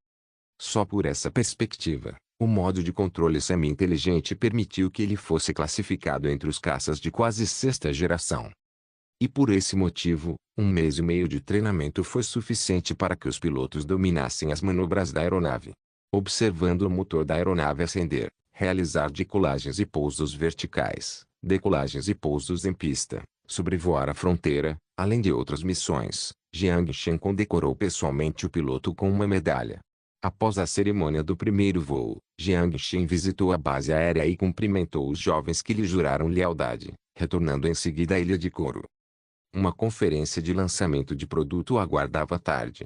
Só por essa perspectiva, o modo de controle semi-inteligente permitiu que ele fosse classificado entre os caças de quase sexta geração. E por esse motivo, 1 mês e meio de treinamento foi suficiente para que os pilotos dominassem as manobras da aeronave. Observando o motor da aeronave acender, realizar decolagens e pousos verticais, decolagens e pousos em pista, sobrevoar a fronteira, além de outras missões, Jiang Xin condecorou pessoalmente o piloto com uma medalha. Após a cerimônia do primeiro voo, Jiang Xin visitou a base aérea e cumprimentou os jovens que lhe juraram lealdade, retornando em seguida à Ilha de Couro. Uma conferência de lançamento de produto o aguardava à tarde.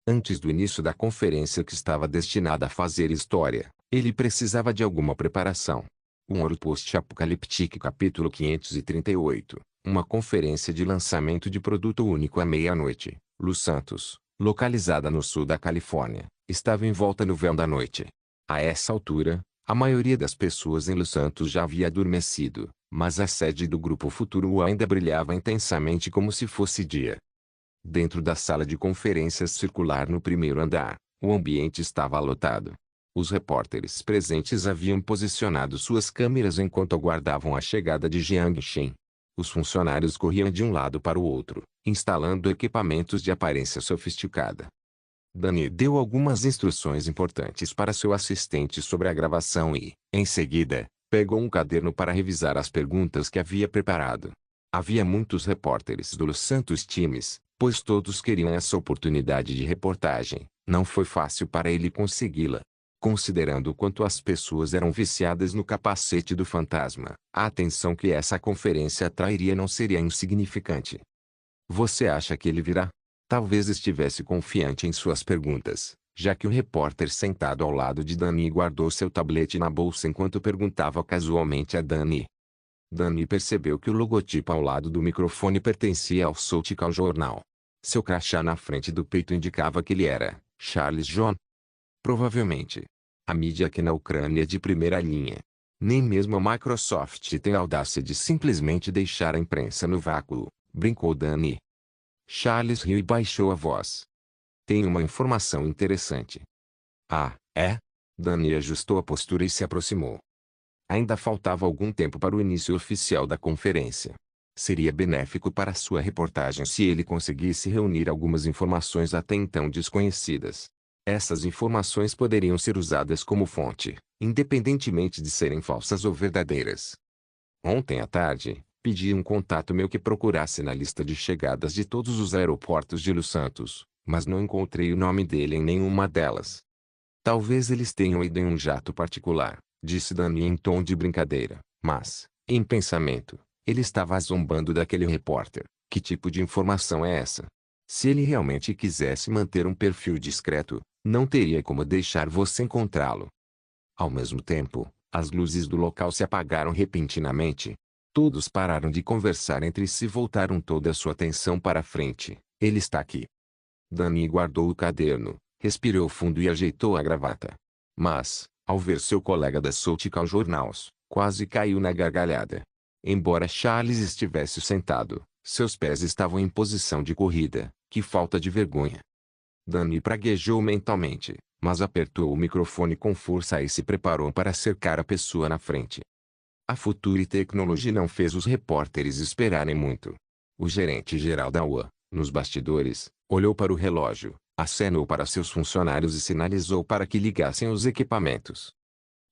Antes do início da conferência que estava destinada a fazer história, ele precisava de alguma preparação. Um Ouro Post-Apocaliptique capítulo 538, uma conferência de lançamento de produto único à meia-noite, Los Santos, localizada no sul da Califórnia, estava envolta no véu da noite. A essa altura, a maioria das pessoas em Los Santos já havia adormecido, mas a sede do Grupo Futuro ainda brilhava intensamente como se fosse dia. Dentro da sala de conferências circular no primeiro andar, o ambiente estava lotado. Os repórteres presentes haviam posicionado suas câmeras enquanto aguardavam a chegada de Jiang Xin. Os funcionários corriam de um lado para o outro, instalando equipamentos de aparência sofisticada. Danny deu algumas instruções importantes para seu assistente sobre a gravação e, em seguida, pegou um caderno para revisar as perguntas que havia preparado. Havia muitos repórteres do Los Santos Times, pois todos queriam essa oportunidade de reportagem. Não foi fácil para ele consegui-la. Considerando o quanto as pessoas eram viciadas no capacete do fantasma, a atenção que essa conferência atrairia não seria insignificante. Você acha que ele virá? Talvez estivesse confiante em suas perguntas, já que o repórter sentado ao lado de Danny guardou seu tablete na bolsa enquanto perguntava casualmente a Danny. Danny percebeu que o logotipo ao lado do microfone pertencia ao Soutical Jornal. Seu crachá na frente do peito indicava que ele era Charles John. Provavelmente. A mídia aqui na Ucrânia de primeira linha. Nem mesmo a Microsoft tem a audácia de simplesmente deixar a imprensa no vácuo, brincou Danny. Charles riu e baixou a voz. Tenho uma informação interessante. Ah, é? Danny ajustou a postura e se aproximou. Ainda faltava algum tempo para o início oficial da conferência. Seria benéfico para sua reportagem se ele conseguisse reunir algumas informações até então desconhecidas. Essas informações poderiam ser usadas como fonte, independentemente de serem falsas ou verdadeiras. Ontem à tarde, pedi um contato meu que procurasse na lista de chegadas de todos os aeroportos de Los Santos, mas não encontrei o nome dele em nenhuma delas. Talvez eles tenham ido em um jato particular, disse Danny em tom de brincadeira, mas, em pensamento, ele estava zombando daquele repórter. Que tipo de informação é essa? Se ele realmente quisesse manter um perfil discreto, não teria como deixar você encontrá-lo. Ao mesmo tempo, as luzes do local se apagaram repentinamente. Todos pararam de conversar entre si e voltaram toda a sua atenção para a frente. Ele está aqui. Danny guardou o caderno, respirou fundo e ajeitou a gravata. Mas, ao ver seu colega da Soutical Journals, quase caiu na gargalhada. Embora Charles estivesse sentado, seus pés estavam em posição de corrida. Que falta de vergonha. Danny praguejou mentalmente, mas apertou o microfone com força e se preparou para cercar a pessoa na frente. A Future Technology não fez os repórteres esperarem muito. O gerente-geral da UA, nos bastidores, olhou para o relógio, acenou para seus funcionários e sinalizou para que ligassem os equipamentos.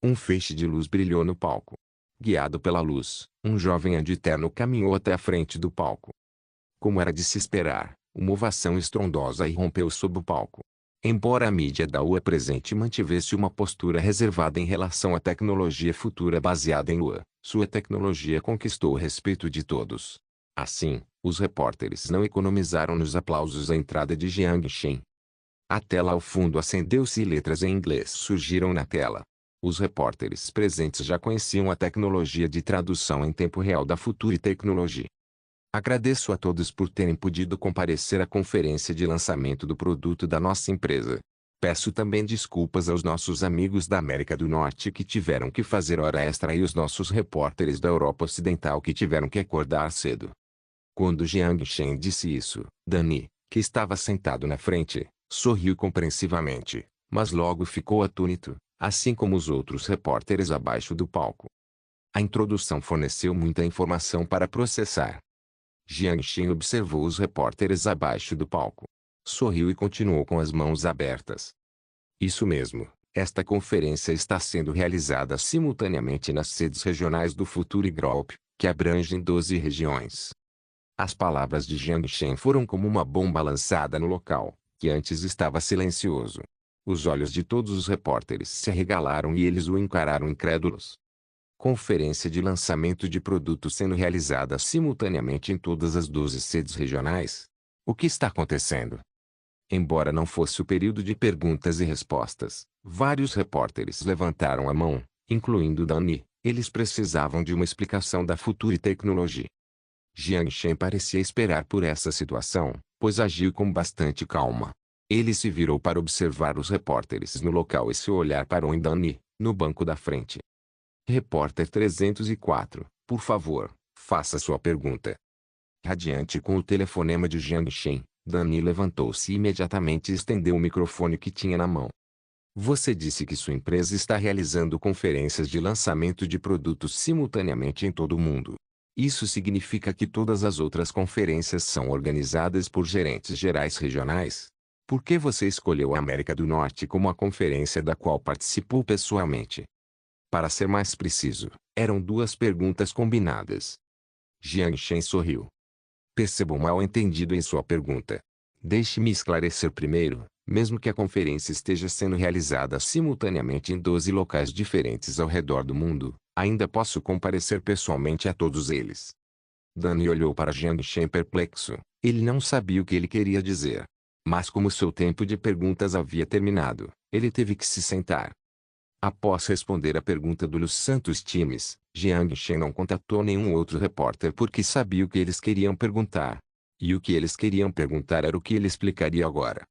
Um feixe de luz brilhou no palco. Guiado pela luz, um jovem de terno caminhou até a frente do palco. Como era de se esperar, uma ovação estrondosa irrompeu sob o palco. Embora a mídia da UA presente mantivesse uma postura reservada em relação à tecnologia futura baseada em Lua, sua tecnologia conquistou o respeito de todos. Assim, os repórteres não economizaram nos aplausos à entrada de Jiang Shen. A tela ao fundo acendeu-se e letras em inglês surgiram na tela. Os repórteres presentes já conheciam a tecnologia de tradução em tempo real da Future Technology. Agradeço a todos por terem podido comparecer à conferência de lançamento do produto da nossa empresa. Peço também desculpas aos nossos amigos da América do Norte que tiveram que fazer hora extra e os nossos repórteres da Europa Ocidental que tiveram que acordar cedo. Quando Jiang Shen disse isso, Danny, que estava sentado na frente, sorriu compreensivamente, mas logo ficou atônito, assim como os outros repórteres abaixo do palco. A introdução forneceu muita informação para processar. Jiang Shen observou os repórteres abaixo do palco. Sorriu e continuou com as mãos abertas. Isso mesmo, esta conferência está sendo realizada simultaneamente nas sedes regionais do Future Group, que abrangem 12 regiões. As palavras de Jiang Shen foram como uma bomba lançada no local, que antes estava silencioso. Os olhos de todos os repórteres se arregalaram e eles o encararam incrédulos. Conferência de lançamento de produto sendo realizada simultaneamente em todas as 12 sedes regionais? O que está acontecendo? Embora não fosse o período de perguntas e respostas, vários repórteres levantaram a mão, incluindo Danny. Eles precisavam de uma explicação da Future Technology. Jiang Shen parecia esperar por essa situação, pois agiu com bastante calma. Ele se virou para observar os repórteres no local e seu olhar parou em Danny, no banco da frente. Repórter 304, por favor, faça sua pergunta. Radiante com o telefonema de Jiang Shen, Danny levantou-se imediatamente e estendeu o microfone que tinha na mão. Você disse que sua empresa está realizando conferências de lançamento de produtos simultaneamente em todo o mundo. Isso significa que todas as outras conferências são organizadas por gerentes gerais regionais? Por que você escolheu a América do Norte como a conferência da qual participou pessoalmente? Para ser mais preciso, eram duas perguntas combinadas. Jiang Shen sorriu. Percebo um mal-entendido em sua pergunta. Deixe-me esclarecer primeiro, mesmo que a conferência esteja sendo realizada simultaneamente em 12 locais diferentes ao redor do mundo, ainda posso comparecer pessoalmente a todos eles. Danny olhou para Jiang Shen perplexo. Ele não sabia o que ele queria dizer. Mas como seu tempo de perguntas havia terminado, ele teve que se sentar. Após responder a pergunta dos Santos Times, Jiang Shen não contatou nenhum outro repórter porque sabia o que eles queriam perguntar. E o que eles queriam perguntar era o que ele explicaria agora.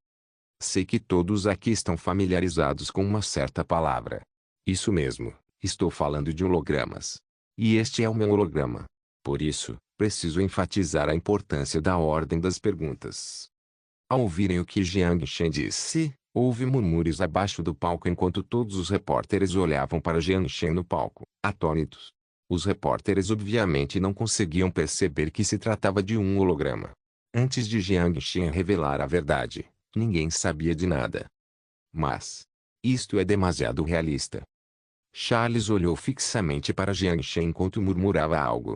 Sei que todos aqui estão familiarizados com uma certa palavra. Isso mesmo, Estou falando de hologramas. E este é o meu holograma. Por isso, preciso enfatizar a importância da ordem das perguntas. Ao ouvirem o que Jiang Shen disse, houve murmúrios abaixo do palco enquanto todos os repórteres olhavam para Jiang Shen no palco, atônitos. Os repórteres obviamente não conseguiam perceber que se tratava de um holograma. Antes de Jiang Shen revelar a verdade, ninguém sabia de nada. Mas isto é demasiado realista. Charles olhou fixamente para Jiang Shen enquanto murmurava algo.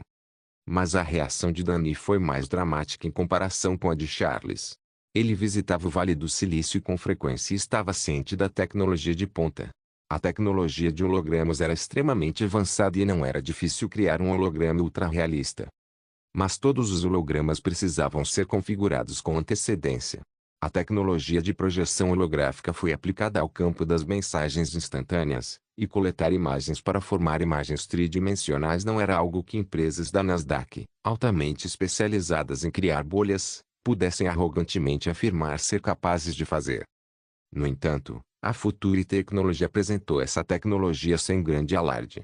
Mas a reação de Danny foi mais dramática em comparação com a de Charles. Ele visitava o Vale do Silício com frequência e estava ciente da tecnologia de ponta. A tecnologia de hologramas era extremamente avançada e não era difícil criar um holograma ultra-realista. Mas todos os hologramas precisavam ser configurados com antecedência. A tecnologia de projeção holográfica foi aplicada ao campo das mensagens instantâneas, e coletar imagens para formar imagens tridimensionais não era algo que empresas da Nasdaq, altamente especializadas em criar bolhas, pudessem arrogantemente afirmar ser capazes de fazer. No entanto, a Future Technology apresentou essa tecnologia sem grande alarde.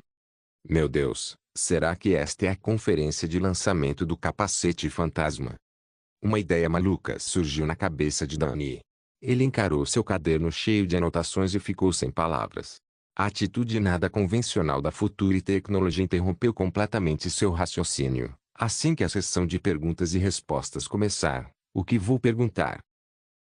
Meu Deus, será que esta é a conferência de lançamento do capacete fantasma? Uma ideia maluca surgiu na cabeça de Danny. Ele encarou seu caderno cheio de anotações e ficou sem palavras. A atitude nada convencional da Future Technology interrompeu completamente seu raciocínio. Assim que a sessão de perguntas e respostas começar, o que vou perguntar?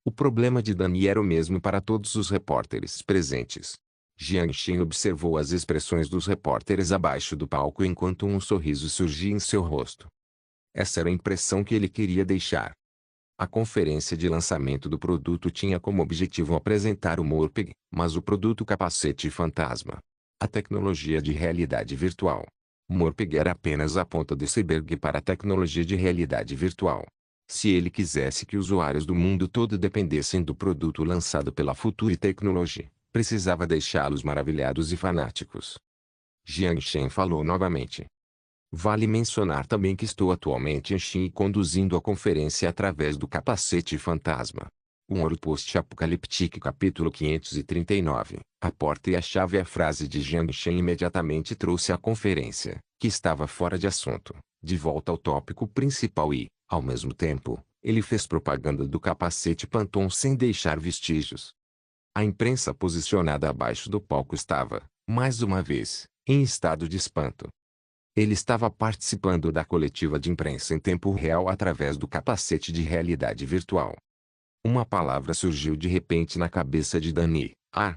O problema de Danny era o mesmo para todos os repórteres presentes. Jiang Shen observou as expressões dos repórteres abaixo do palco enquanto um sorriso surgia em seu rosto. Essa era a impressão que ele queria deixar. A conferência de lançamento do produto tinha como objetivo apresentar o Morpg, mas o produto capacete fantasma. A tecnologia de realidade virtual. Morpg era apenas a ponta do iceberg para a tecnologia de realidade virtual. Se ele quisesse que usuários do mundo todo dependessem do produto lançado pela Future Technology, precisava deixá-los maravilhados e fanáticos. Jiang Shen falou novamente. Vale mencionar também que estou atualmente em Xin conduzindo a conferência através do capacete fantasma. Um ouro post-apocalíptico capítulo 539. A porta e a chave. A frase de Jiang Shen imediatamente trouxe a conferência, que estava fora de assunto, de volta ao tópico principal e, ao mesmo tempo, ele fez propaganda do capacete Phantom sem deixar vestígios. A imprensa posicionada abaixo do palco estava, mais uma vez, em estado de espanto. Ele estava participando da coletiva de imprensa em tempo real através do capacete de realidade virtual. Uma palavra surgiu de repente na cabeça de Danny: AR.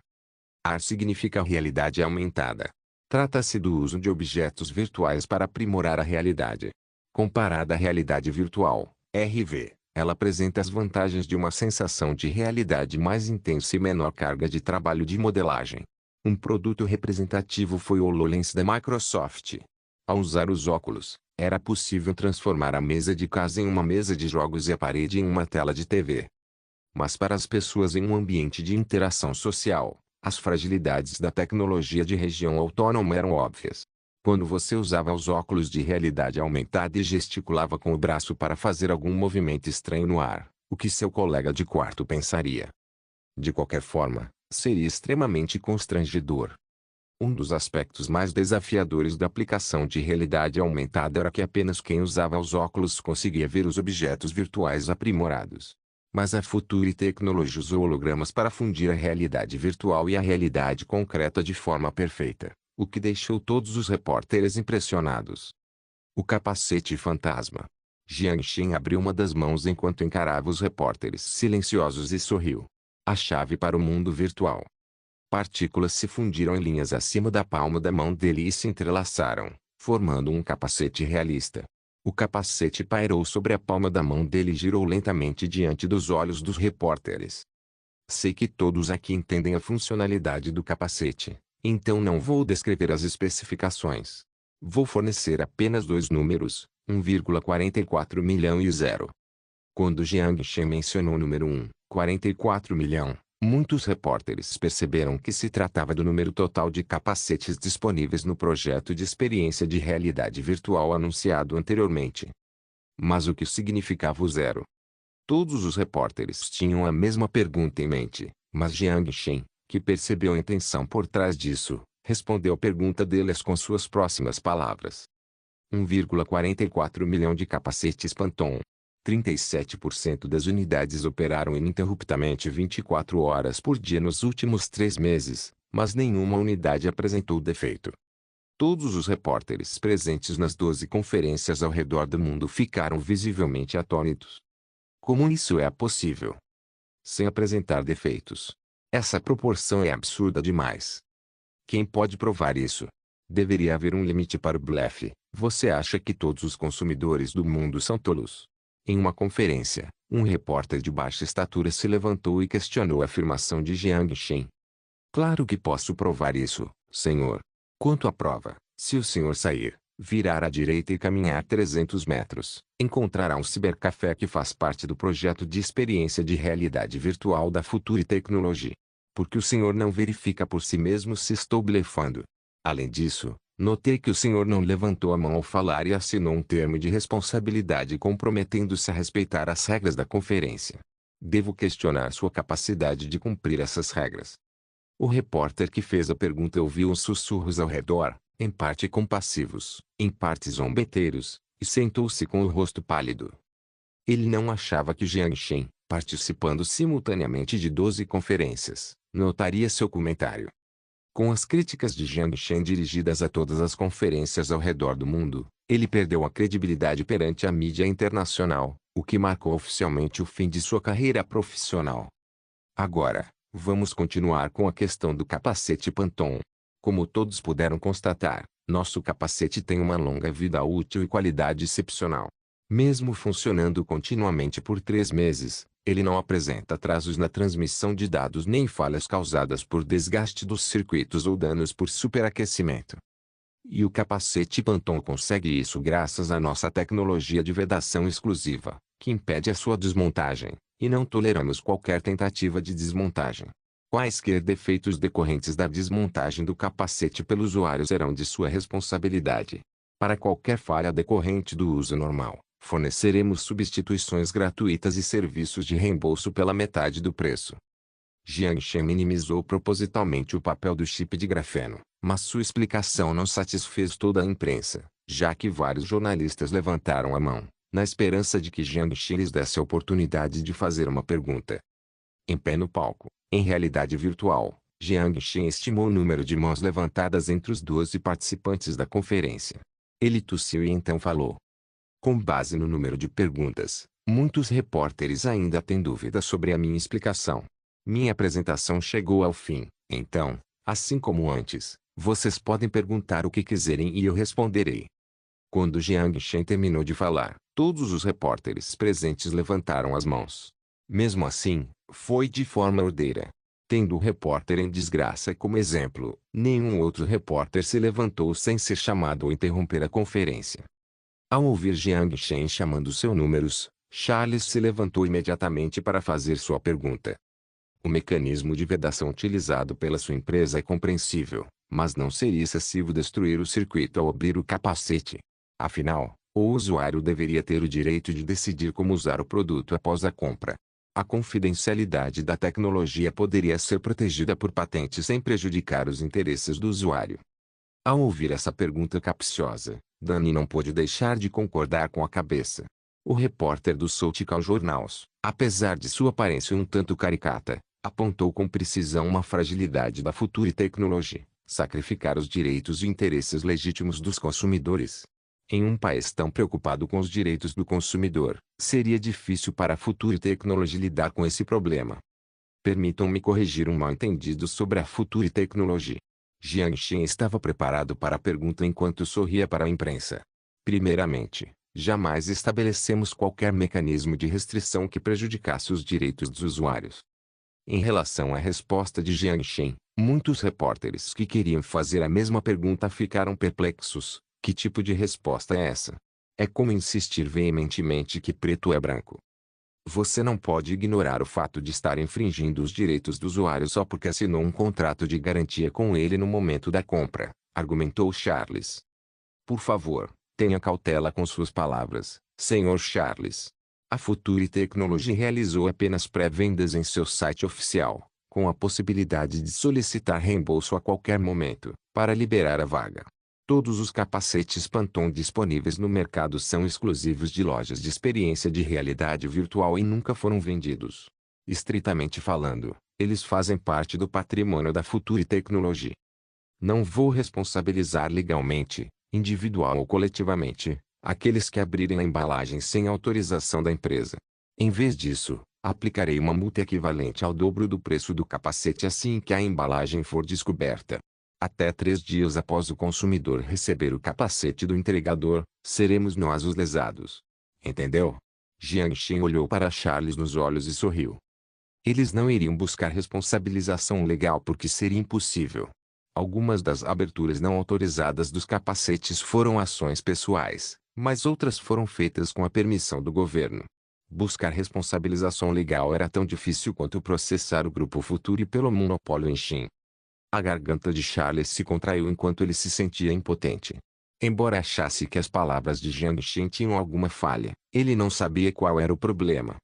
AR significa realidade aumentada. Trata-se do uso de objetos virtuais para aprimorar a realidade. Comparada à realidade virtual, RV, ela apresenta as vantagens de uma sensação de realidade mais intensa e menor carga de trabalho de modelagem. Um produto representativo foi o HoloLens da Microsoft. Ao usar os óculos, era possível transformar a mesa de casa em uma mesa de jogos e a parede em uma tela de TV. Mas para as pessoas em um ambiente de interação social, as fragilidades da tecnologia de região autônoma eram óbvias. Quando você usava os óculos de realidade aumentada e gesticulava com o braço para fazer algum movimento estranho no ar, o que seu colega de quarto pensaria? De qualquer forma, seria extremamente constrangedor. Um dos aspectos mais desafiadores da aplicação de realidade aumentada era que apenas quem usava os óculos conseguia ver os objetos virtuais aprimorados. Mas a Future Technology usou hologramas para fundir a realidade virtual e a realidade concreta de forma perfeita, o que deixou todos os repórteres impressionados. O capacete fantasma. Jiang Shen abriu uma das mãos enquanto encarava os repórteres silenciosos e sorriu. A chave para o mundo virtual. Partículas se fundiram em linhas acima da palma da mão dele e se entrelaçaram, formando um capacete realista. O capacete pairou sobre a palma da mão dele e girou lentamente diante dos olhos dos repórteres. Sei que todos aqui entendem a funcionalidade do capacete, então não vou descrever as especificações. Vou fornecer apenas dois números, 1,44 milhão e 0. Quando Jiang Shen mencionou o número 1, 44 milhão, muitos repórteres perceberam que se tratava do número total de capacetes disponíveis no projeto de experiência de realidade virtual anunciado anteriormente. Mas o que significava o 0? Todos os repórteres tinham a mesma pergunta em mente, mas Jiang Shen, que percebeu a intenção por trás disso, respondeu a pergunta deles com suas próximas palavras. 1,44 milhão de capacetes Phantom. 37% das unidades operaram ininterruptamente 24 horas por dia nos últimos 3 meses, mas nenhuma unidade apresentou defeito. Todos os repórteres presentes nas 12 conferências ao redor do mundo ficaram visivelmente atônitos. Como isso é possível? Sem apresentar defeitos. Essa proporção é absurda demais. Quem pode provar isso? Deveria haver um limite para o blefe. Você acha que todos os consumidores do mundo são tolos? Em uma conferência, um repórter de baixa estatura se levantou e questionou a afirmação de Jiang Shen. Claro que posso provar isso, senhor. Quanto à prova, se o senhor sair, virar à direita e caminhar 300 metros, encontrará um cibercafé que faz parte do projeto de experiência de realidade virtual da Future Technology. Porque o senhor não verifica por si mesmo se estou blefando. Além disso, notei que o senhor não levantou a mão ao falar e assinou um termo de responsabilidade comprometendo-se a respeitar as regras da conferência. Devo questionar sua capacidade de cumprir essas regras. O repórter que fez a pergunta ouviu uns sussurros ao redor, em parte compassivos, em parte zombeteiros, e sentou-se com o rosto pálido. Ele não achava que Jiang Shen, participando simultaneamente de 12 conferências, notaria seu comentário. Com as críticas de Jiang Shen dirigidas a todas as conferências ao redor do mundo, ele perdeu a credibilidade perante a mídia internacional, o que marcou oficialmente o fim de sua carreira profissional. Agora, vamos continuar com a questão do capacete Phantom. Como todos puderam constatar, nosso capacete tem uma longa vida útil e qualidade excepcional. Mesmo funcionando continuamente por 3 meses, ele não apresenta atrasos na transmissão de dados nem falhas causadas por desgaste dos circuitos ou danos por superaquecimento. E o capacete Phantom consegue isso graças à nossa tecnologia de vedação exclusiva, que impede a sua desmontagem, e não toleramos qualquer tentativa de desmontagem. Quaisquer defeitos decorrentes da desmontagem do capacete pelo usuário serão de sua responsabilidade. Para qualquer falha decorrente do uso normal, forneceremos substituições gratuitas e serviços de reembolso pela metade do preço. Jiang Shen minimizou propositalmente o papel do chip de grafeno, mas sua explicação não satisfez toda a imprensa, já que vários jornalistas levantaram a mão, na esperança de que Jiang Shen lhes desse a oportunidade de fazer uma pergunta. Em pé no palco, em realidade virtual, Jiang Shen estimou o número de mãos levantadas entre os 12 participantes da conferência. Ele tossiu e então falou. Com base no número de perguntas, muitos repórteres ainda têm dúvidas sobre a minha explicação. Minha apresentação chegou ao fim, então, assim como antes, vocês podem perguntar o que quiserem e eu responderei. Quando Jiang Shen terminou de falar, todos os repórteres presentes levantaram as mãos. Mesmo assim, foi de forma ordeira. Tendo o repórter em desgraça como exemplo, nenhum outro repórter se levantou sem ser chamado ou interromper a conferência. Ao ouvir Jiang Shen chamando seus números, Charles se levantou imediatamente para fazer sua pergunta. O mecanismo de vedação utilizado pela sua empresa é compreensível, mas não seria excessivo destruir o circuito ao abrir o capacete. Afinal, o usuário deveria ter o direito de decidir como usar o produto após a compra. A confidencialidade da tecnologia poderia ser protegida por patentes sem prejudicar os interesses do usuário. Ao ouvir essa pergunta capciosa, Danny não pôde deixar de concordar com a cabeça. O repórter do Soutical Journals, apesar de sua aparência um tanto caricata, apontou com precisão uma fragilidade da Future Technology: sacrificar os direitos e interesses legítimos dos consumidores. Em um país tão preocupado com os direitos do consumidor, seria difícil para a Future Technology lidar com esse problema. Permitam-me corrigir um mal-entendido sobre a Future Technology. Jiang Shen estava preparado para a pergunta enquanto sorria para a imprensa. Primeiramente, jamais estabelecemos qualquer mecanismo de restrição que prejudicasse os direitos dos usuários. Em relação à resposta de Jiang Shen, muitos repórteres que queriam fazer a mesma pergunta ficaram perplexos. Que tipo de resposta é essa? É como insistir veementemente que preto é branco. Você não pode ignorar o fato de estar infringindo os direitos do usuário só porque assinou um contrato de garantia com ele no momento da compra, argumentou Charles. Por favor, tenha cautela com suas palavras, Sr. Charles. A Future Technology realizou apenas pré-vendas em seu site oficial, com a possibilidade de solicitar reembolso a qualquer momento, para liberar a vaga. Todos os capacetes Phantom disponíveis no mercado são exclusivos de lojas de experiência de realidade virtual e nunca foram vendidos. Estritamente falando, eles fazem parte do patrimônio da Future Technology. Não vou responsabilizar legalmente, individual ou coletivamente, aqueles que abrirem a embalagem sem autorização da empresa. Em vez disso, aplicarei uma multa equivalente ao dobro do preço do capacete assim que a embalagem for descoberta. Até 3 dias após o consumidor receber o capacete do entregador, seremos nós os lesados. Entendeu? Jiangxin olhou para Charles nos olhos e sorriu. Eles não iriam buscar responsabilização legal porque seria impossível. Algumas das aberturas não autorizadas dos capacetes foram ações pessoais, mas outras foram feitas com a permissão do governo. Buscar responsabilização legal era tão difícil quanto processar o Grupo Future pelo monopólio em Xin. A garganta de Charles se contraiu enquanto ele se sentia impotente. Embora achasse que as palavras de Jiangxin tinham alguma falha, ele não sabia qual era o problema.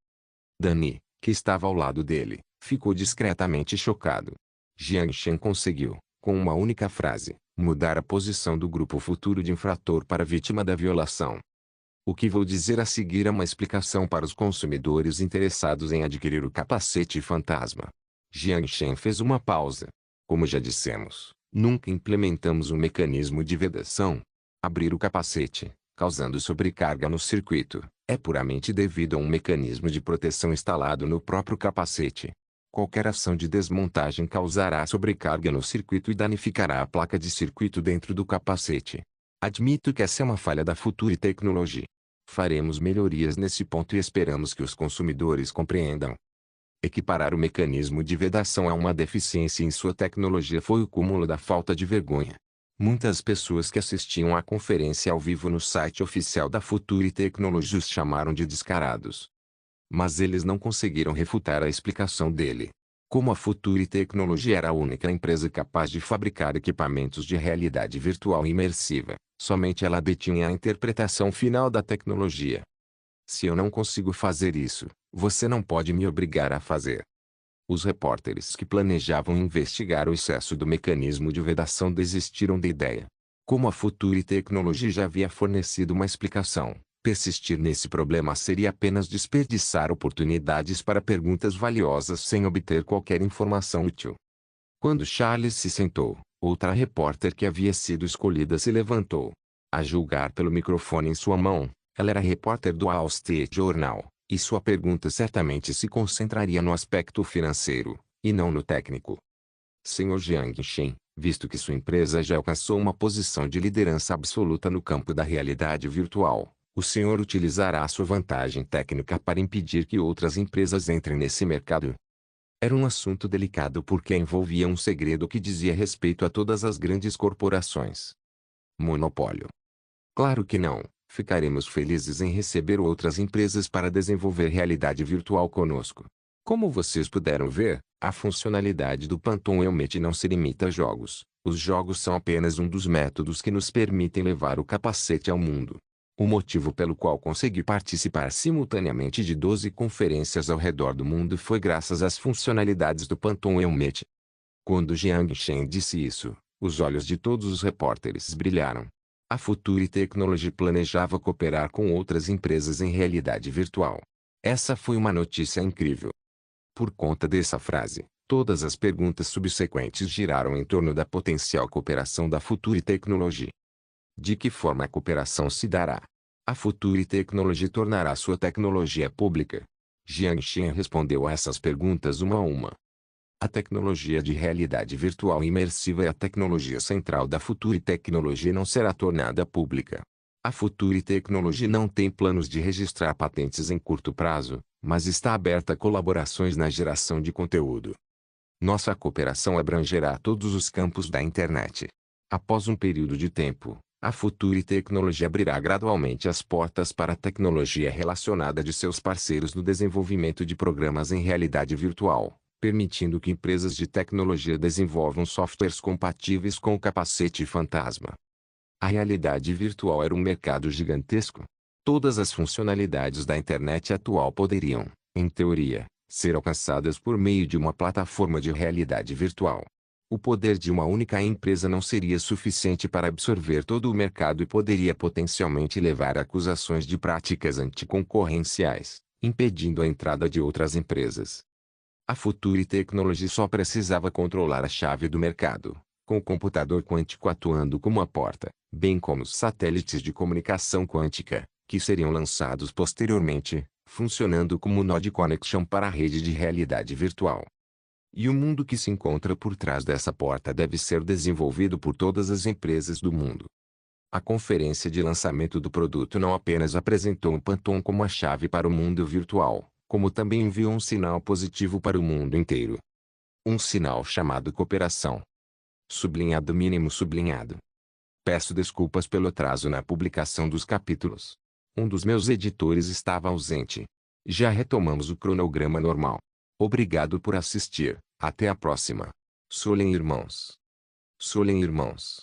Dani, que estava ao lado dele, ficou discretamente chocado. Jiangxin conseguiu, com uma única frase, mudar a posição do grupo futuro de infrator para vítima da violação. O que vou dizer a seguir é uma explicação para os consumidores interessados em adquirir o capacete fantasma. Jiangxin fez uma pausa. Como já dissemos, nunca implementamos um mecanismo de vedação. Abrir o capacete, causando sobrecarga no circuito, é puramente devido a um mecanismo de proteção instalado no próprio capacete. Qualquer ação de desmontagem causará sobrecarga no circuito e danificará a placa de circuito dentro do capacete. Admito que essa é uma falha da Future Technology. Faremos melhorias nesse ponto e esperamos que os consumidores compreendam. Equiparar o mecanismo de vedação a uma deficiência em sua tecnologia foi o cúmulo da falta de vergonha. Muitas pessoas que assistiam à conferência ao vivo no site oficial da Future Technology os chamaram de descarados. Mas eles não conseguiram refutar a explicação dele. Como a Future Technology era a única empresa capaz de fabricar equipamentos de realidade virtual imersiva, somente ela detinha a interpretação final da tecnologia. Se eu não consigo fazer isso, você não pode me obrigar a fazer. Os repórteres que planejavam investigar o excesso do mecanismo de vedação desistiram da ideia. Como a Future Technology já havia fornecido uma explicação, persistir nesse problema seria apenas desperdiçar oportunidades para perguntas valiosas sem obter qualquer informação útil. Quando Charles se sentou, outra repórter que havia sido escolhida se levantou. A julgar pelo microfone em sua mão, ela era repórter do Wall Street Journal, e sua pergunta certamente se concentraria no aspecto financeiro, e não no técnico. Sr. Jiangxin, visto que sua empresa já alcançou uma posição de liderança absoluta no campo da realidade virtual, o senhor utilizará sua vantagem técnica para impedir que outras empresas entrem nesse mercado? Era um assunto delicado porque envolvia um segredo que dizia respeito a todas as grandes corporações. Monopólio. Claro que não. Ficaremos felizes em receber outras empresas para desenvolver realidade virtual conosco. Como vocês puderam ver, a funcionalidade do Phantom Helmet não se limita a jogos. Os jogos são apenas um dos métodos que nos permitem levar o capacete ao mundo. O motivo pelo qual consegui participar simultaneamente de 12 conferências ao redor do mundo foi graças às funcionalidades do Phantom Helmet. Quando Jiangxin disse isso, os olhos de todos os repórteres brilharam. A Future Technology planejava cooperar com outras empresas em realidade virtual. Essa foi uma notícia incrível. Por conta dessa frase, todas as perguntas subsequentes giraram em torno da potencial cooperação da Future Technology. De que forma a cooperação se dará? A Future Technology tornará sua tecnologia pública? Jiangxin respondeu a essas perguntas uma a uma. A tecnologia de realidade virtual imersiva é a tecnologia central da Future Technology e não será tornada pública. A Future Technology não tem planos de registrar patentes em curto prazo, mas está aberta a colaborações na geração de conteúdo. Nossa cooperação abrangerá todos os campos da internet. Após um período de tempo, a Future Technology abrirá gradualmente as portas para a tecnologia relacionada de seus parceiros no desenvolvimento de programas em realidade virtual, permitindo que empresas de tecnologia desenvolvam softwares compatíveis com o capacete fantasma. A realidade virtual era um mercado gigantesco. Todas as funcionalidades da internet atual poderiam, em teoria, ser alcançadas por meio de uma plataforma de realidade virtual. O poder de uma única empresa não seria suficiente para absorver todo o mercado e poderia potencialmente levar a acusações de práticas anticoncorrenciais, impedindo a entrada de outras empresas. A Future Technologies só precisava controlar a chave do mercado, com o computador quântico atuando como a porta, bem como os satélites de comunicação quântica, que seriam lançados posteriormente, funcionando como nó de conexão para a rede de realidade virtual. E o mundo que se encontra por trás dessa porta deve ser desenvolvido por todas as empresas do mundo. A conferência de lançamento do produto não apenas apresentou o Phantom como a chave para o mundo virtual, como também enviou um sinal positivo para o mundo inteiro. Um sinal chamado cooperação. Sublinhado mínimo sublinhado. Peço desculpas pelo atraso na publicação dos capítulos. Um dos meus editores estava ausente. Já retomamos o cronograma normal. Obrigado por assistir. Até a próxima. Solem irmãos. Solem irmãos.